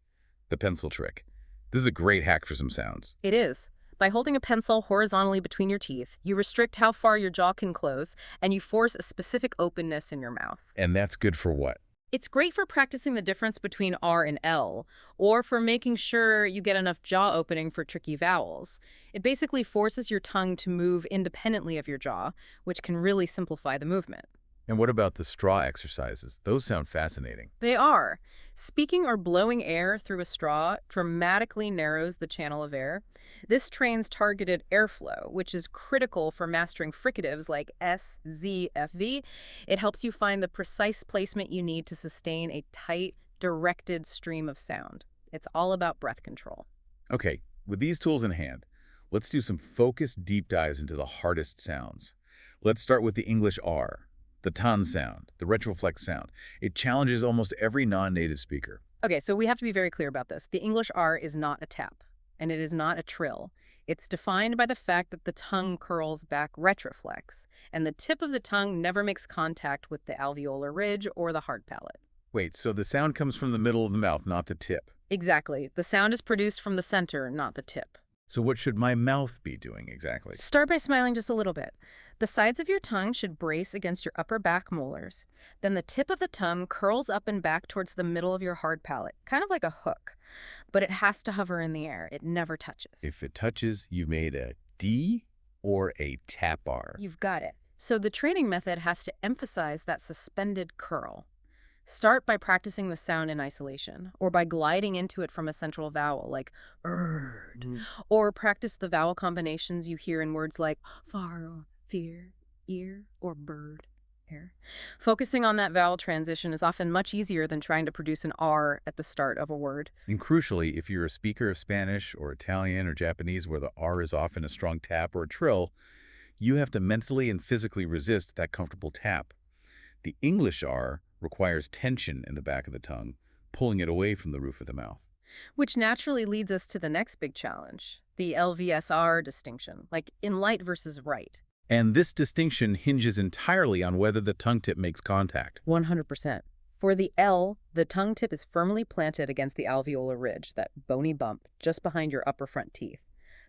The pencil trick. This is a great hack for some sounds. It is. By holding a pencil horizontally between your teeth, you restrict how far your jaw can close, and you force a specific openness in your mouth. And that's good for what? It's great for practicing the difference between R and L, or for making sure you get enough jaw opening for tricky vowels. It basically forces your tongue to move independently of your jaw, which can really simplify the movement. And what about the straw exercises? Those sound fascinating. They are. Speaking or blowing air through a straw dramatically narrows the channel of air. This trains targeted airflow, which is critical for mastering fricatives like S, Z, F, V. It helps you find the precise placement you need to sustain a tight, directed stream of sound. It's all about breath control. Okay, with these tools in hand, let's do some focused deep dives into the hardest sounds. Let's start with the English R. The ton sound, the retroflex sound. It challenges almost every non-native speaker. Okay, so we have to be very clear about this. The English R is not a tap, and it is not a trill. It's defined by the fact that the tongue curls back retroflex, and the tip of the tongue never makes contact with the alveolar ridge or the hard palate. Wait, so the sound comes from the middle of the mouth, not the tip. Exactly. The sound is produced from the center, not the tip. So what should my mouth be doing exactly? Start by smiling just a little bit. The sides of your tongue should brace against your upper back molars. Then the tip of the tongue curls up and back towards the middle of your hard palate, kind of like a hook. But it has to hover in the air. It never touches. If it touches, you've made a D or a tap R. You've got it. So the training method has to emphasize that suspended curl. Start by practicing the sound in isolation, or by gliding into it from a central vowel, like erd. Or practice the vowel combinations you hear in words like far, fear, ear, or bird, air. Focusing on that vowel transition is often much easier than trying to produce an R at the start of a word. And crucially, if you're a speaker of Spanish or Italian or Japanese where the R is often a strong tap or a trill, you have to mentally and physically resist that comfortable tap. The English R requires tension in the back of the tongue, pulling it away from the roof of the mouth. Which naturally leads us to the next big challenge, the LVSR distinction, like in light versus right. And this distinction hinges entirely on whether the tongue tip makes contact. 100%. For the L, the tongue tip is firmly planted against the alveolar ridge, that bony bump just behind your upper front teeth.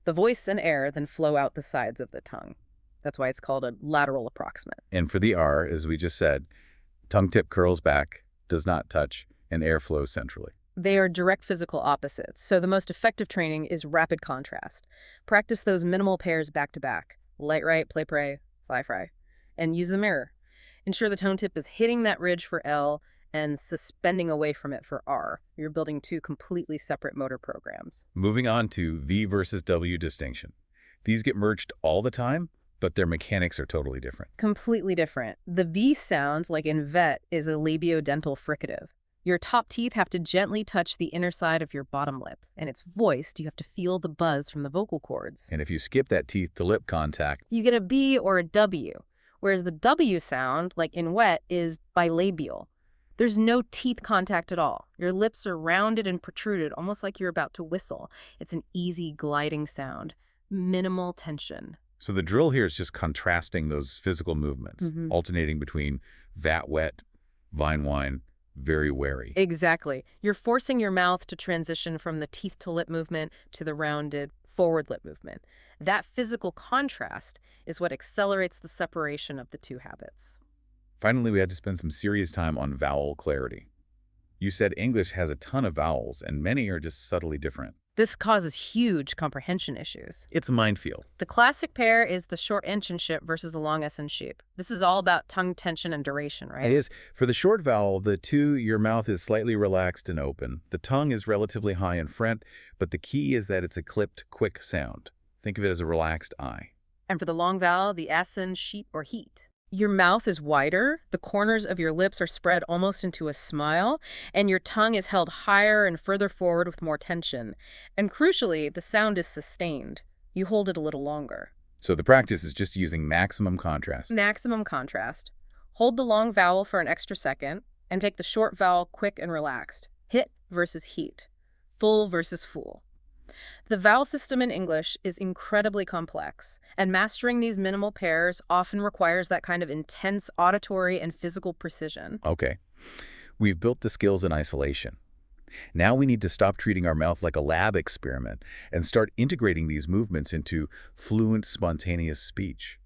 The voice and air then flow out the sides of the tongue. That's why it's called a lateral approximant. And for the R, as we just said, tongue tip curls back, does not touch, and air flows centrally. They are direct physical opposites, so the most effective training is rapid contrast. Practice those minimal pairs back to back, light right, play pray, fly fry, and use the mirror. Ensure the tone tip is hitting that ridge for L and suspending away from it for R. You're building two completely separate motor programs. Moving on to V versus W distinction. These get merged all the time, but their mechanics are totally different. Completely different. The V sound, like in vet, is a labiodental fricative. Your top teeth have to gently touch the inner side of your bottom lip, and it's voiced. You have to feel the buzz from the vocal cords. And if you skip that teeth-to-lip contact, you get a B or a W, whereas the W sound, like in wet, is bilabial. There's no teeth contact at all. Your lips are rounded and protruded, almost like you're about to whistle. It's an easy, gliding sound. Minimal tension. So the drill here is just contrasting those physical movements, alternating between vat wet, vine wine, very wary. Exactly. You're forcing your mouth to transition from the teeth to lip movement to the rounded forward lip movement. That physical contrast is what accelerates the separation of the two habits. Finally, we had to spend some serious time on vowel clarity. You said English has a ton of vowels, and many are just subtly different. This causes huge comprehension issues. It's a minefield. The classic pair is the short inch and ship versus the long S and sheep. This is all about tongue tension and duration, right? It is. For the short vowel, your mouth is slightly relaxed and open. The tongue is relatively high in front, but the key is that it's a clipped, quick sound. Think of it as a relaxed I. And for the long vowel, the S and sheep or heat. Your mouth is wider, the corners of your lips are spread almost into a smile, and your tongue is held higher and further forward with more tension. And crucially, the sound is sustained. You hold it a little longer. So the practice is just using maximum contrast. Maximum contrast. Hold the long vowel for an extra second, and take the short vowel quick and relaxed. Hit versus heat. Full versus fool. The vowel system in English is incredibly complex, and mastering these minimal pairs often requires that kind of intense auditory and physical precision. Okay. We've built the skills in isolation. Now we need to stop treating our mouth like a lab experiment and start integrating these movements into fluent, spontaneous speech.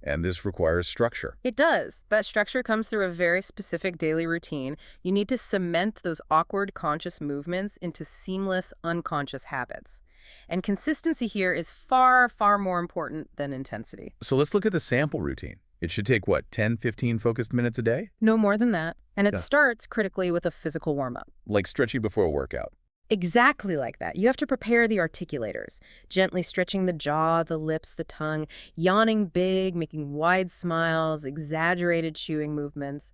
And this requires structure. It does. That structure comes through a very specific daily routine. You need to cement those awkward conscious movements into seamless unconscious habits. And consistency here is far, far more important than intensity. So let's look at the sample routine. It should take, what, 10, 15 focused minutes a day? No more than that. And it Yeah. starts critically with a physical warm-up. Like stretching before a workout. Exactly like that. You have to prepare the articulators, gently stretching the jaw, the lips, the tongue, yawning big, making wide smiles, exaggerated chewing movements.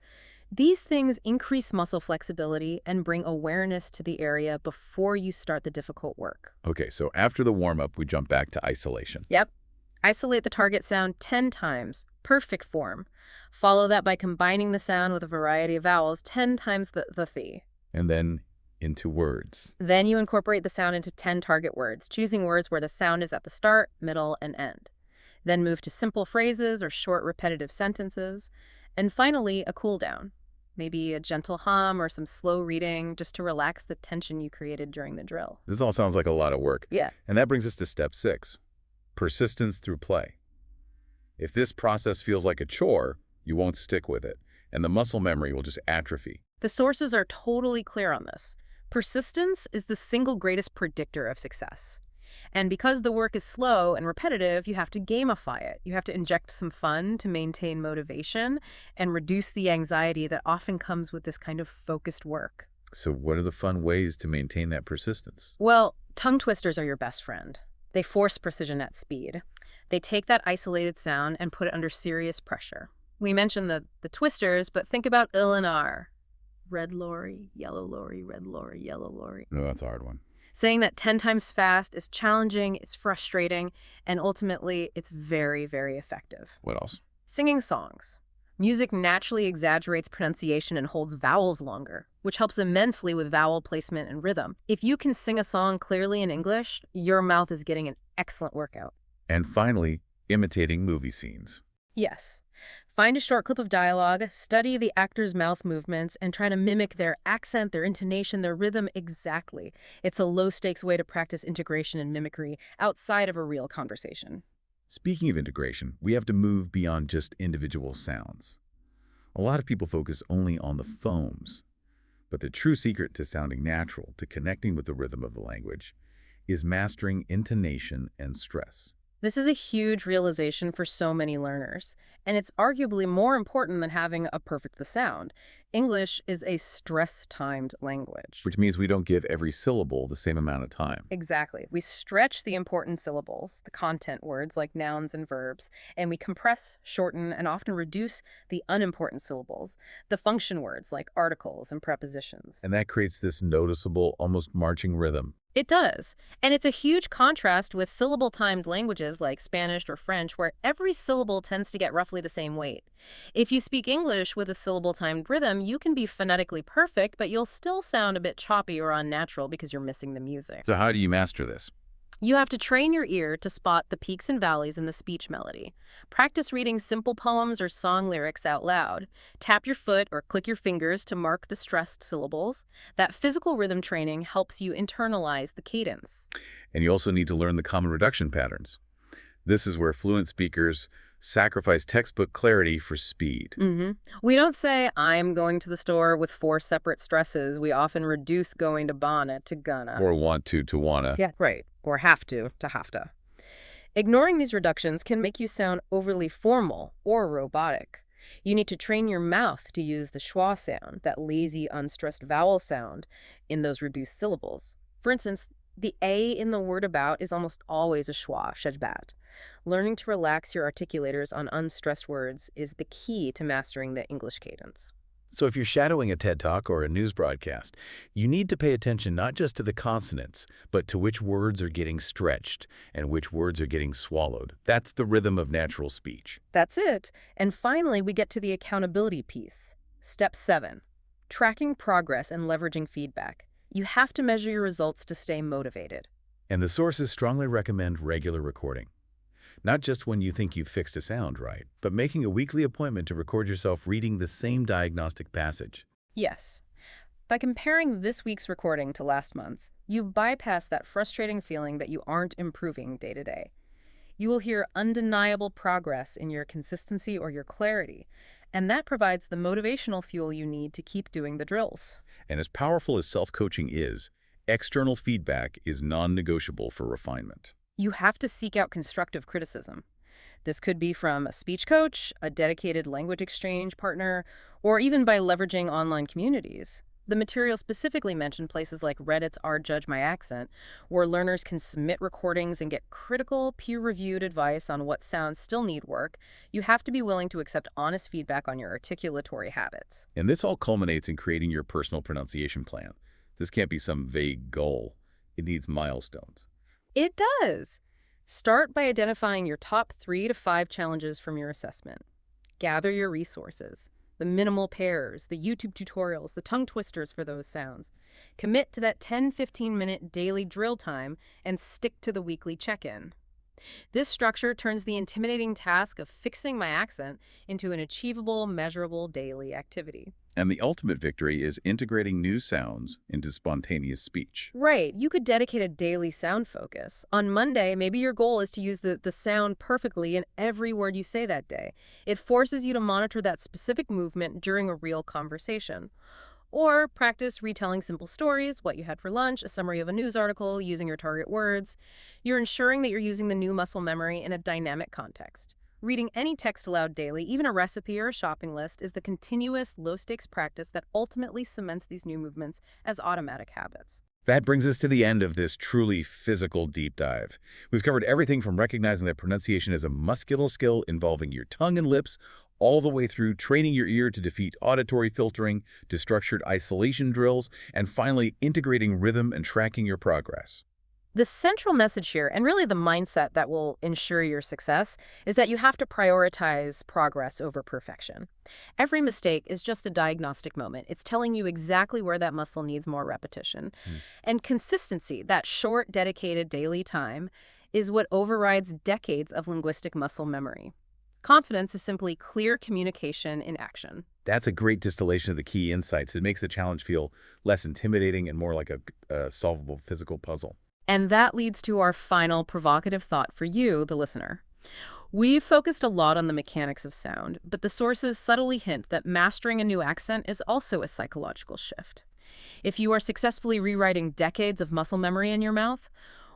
These things increase muscle flexibility and bring awareness to the area before you start the difficult work. Okay, so after the warm-up, we jump back to isolation. Yep. Isolate the target sound 10 times. Perfect form. Follow that by combining the sound with a variety of vowels 10 times the th. And then into words. Then you incorporate the sound into 10 target words, choosing words where the sound is at the start, middle, and end. Then move to simple phrases or short repetitive sentences. And finally, a cool down. Maybe a gentle hum or some slow reading just to relax the tension you created during the drill. This all sounds like a lot of work. Yeah. And that brings us to step 6, persistence through play. If this process feels like a chore, you won't stick with it, and the muscle memory will just atrophy. The sources are totally clear on this. Persistence is the single greatest predictor of success. And because the work is slow and repetitive, you have to gamify it. You have to inject some fun to maintain motivation and reduce the anxiety that often comes with this kind of focused work. So what are the fun ways to maintain that persistence? Well, tongue twisters are your best friend. They force precision at speed. They take that isolated sound and put it under serious pressure. We mentioned the twisters, but think about ill and r. Red lorry, yellow lorry, red lorry, yellow lorry. No, that's a hard one. Saying that 10 times fast is challenging, it's frustrating, and ultimately it's very, very effective. What else? Singing songs. Music naturally exaggerates pronunciation and holds vowels longer, which helps immensely with vowel placement and rhythm. If you can sing a song clearly in English, your mouth is getting an excellent workout. And finally, imitating movie scenes. Yes. Find a short clip of dialogue, study the actor's mouth movements, and try to mimic their accent, their intonation, their rhythm exactly. It's a low-stakes way to practice integration and mimicry outside of a real conversation. Speaking of integration, we have to move beyond just individual sounds. A lot of people focus only on the phonemes, but the true secret to sounding natural, to connecting with the rhythm of the language, is mastering intonation and stress. This is a huge realization for so many learners, and it's arguably more important than having a perfect sound. English is a stress-timed language. Which means we don't give every syllable the same amount of time. Exactly. We stretch the important syllables, the content words like nouns and verbs, and we compress, shorten, and often reduce the unimportant syllables, the function words like articles and prepositions. And that creates this noticeable, almost marching rhythm. It does. And it's a huge contrast with syllable-timed languages like Spanish or French, where every syllable tends to get roughly the same weight. If you speak English with a syllable-timed rhythm, you can be phonetically perfect, but you'll still sound a bit choppy or unnatural because you're missing the music. So how do you master this? You have to train your ear to spot the peaks and valleys in the speech melody. Practice reading simple poems or song lyrics out loud. Tap your foot or click your fingers to mark the stressed syllables. That physical rhythm training helps you internalize the cadence. And you also need to learn the common reduction patterns. This is where fluent speakers sacrifice textbook clarity for speed. We don't say, I'm going to the store with 4 separate stresses. We often reduce going to bonnet to gonna. Or want to wanna. Yeah, right. Or have to have to. Ignoring these reductions can make you sound overly formal or robotic. You need to train your mouth to use the schwa sound, that lazy, unstressed vowel sound, in those reduced syllables. For instance, the A in the word about is almost always a schwa, shejbat. Learning to relax your articulators on unstressed words is the key to mastering the English cadence. So if you're shadowing a TED Talk or a news broadcast, you need to pay attention not just to the consonants, but to which words are getting stretched and which words are getting swallowed. That's the rhythm of natural speech. That's it. And finally, we get to the accountability piece. Step 7, tracking progress and leveraging feedback. You have to measure your results to stay motivated. And the sources strongly recommend regular recording. Not just when you think you've fixed a sound right, but making a weekly appointment to record yourself reading the same diagnostic passage. Yes. By comparing this week's recording to last month's, you bypass that frustrating feeling that you aren't improving day to day. You will hear undeniable progress in your consistency or your clarity, and that provides the motivational fuel you need to keep doing the drills. And as powerful as self-coaching is, external feedback is non-negotiable for refinement. You have to seek out constructive criticism. This could be from a speech coach, a dedicated language exchange partner, or even by leveraging online communities. The material specifically mentioned places like Reddit's R Judge My Accent, where learners can submit recordings and get critical, peer-reviewed advice on what sounds still need work. You have to be willing to accept honest feedback on your articulatory habits. And this all culminates in creating your personal pronunciation plan. This can't be some vague goal. It needs milestones. It does. Start by identifying your top 3 to 5 challenges from your assessment. Gather your resources, the minimal pairs, the YouTube tutorials, the tongue twisters for those sounds. Commit to that 10-15-minute daily drill time and stick to the weekly check-in. This structure turns the intimidating task of fixing my accent into an achievable, measurable daily activity. And the ultimate victory is integrating new sounds into spontaneous speech. Right. You could dedicate a daily sound focus. On Monday, maybe your goal is to use the sound perfectly in every word you say that day. It forces you to monitor that specific movement during a real conversation. Or practice retelling simple stories, what you had for lunch, a summary of a news article, using your target words. You're ensuring that you're using the new muscle memory in a dynamic context. Reading any text aloud daily, even a recipe or a shopping list, is the continuous, low-stakes practice that ultimately cements these new movements as automatic habits. That brings us to the end of this truly physical deep dive. We've covered everything from recognizing that pronunciation is a muscular skill involving your tongue and lips, all the way through training your ear to defeat auditory filtering, to structured isolation drills, and finally integrating rhythm and tracking your progress. The central message here, and really the mindset that will ensure your success, is that you have to prioritize progress over perfection. Every mistake is just a diagnostic moment. It's telling you exactly where that muscle needs more repetition. And consistency, that short, dedicated daily time, is what overrides decades of linguistic muscle memory. Confidence is simply clear communication in action. That's a great distillation of the key insights. It makes the challenge feel less intimidating and more like a solvable physical puzzle. And that leads to our final provocative thought for you, the listener. We've focused a lot on the mechanics of sound, but the sources subtly hint that mastering a new accent is also a psychological shift. If you are successfully rewriting decades of muscle memory in your mouth,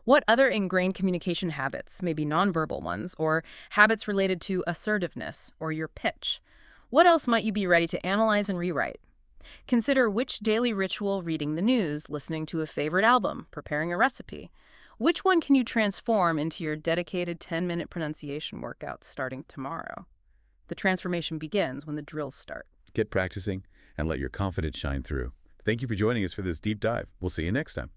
what other ingrained communication habits, maybe nonverbal ones, or habits related to assertiveness or your pitch, what else might you be ready to analyze and rewrite? Consider which daily ritual, reading the news, listening to a favorite album, preparing a recipe. Which one can you transform into your dedicated 10-minute pronunciation workout starting tomorrow? The transformation begins when the drills start. Get practicing and let your confidence shine through. Thank you for joining us for this deep dive. We'll see you next time.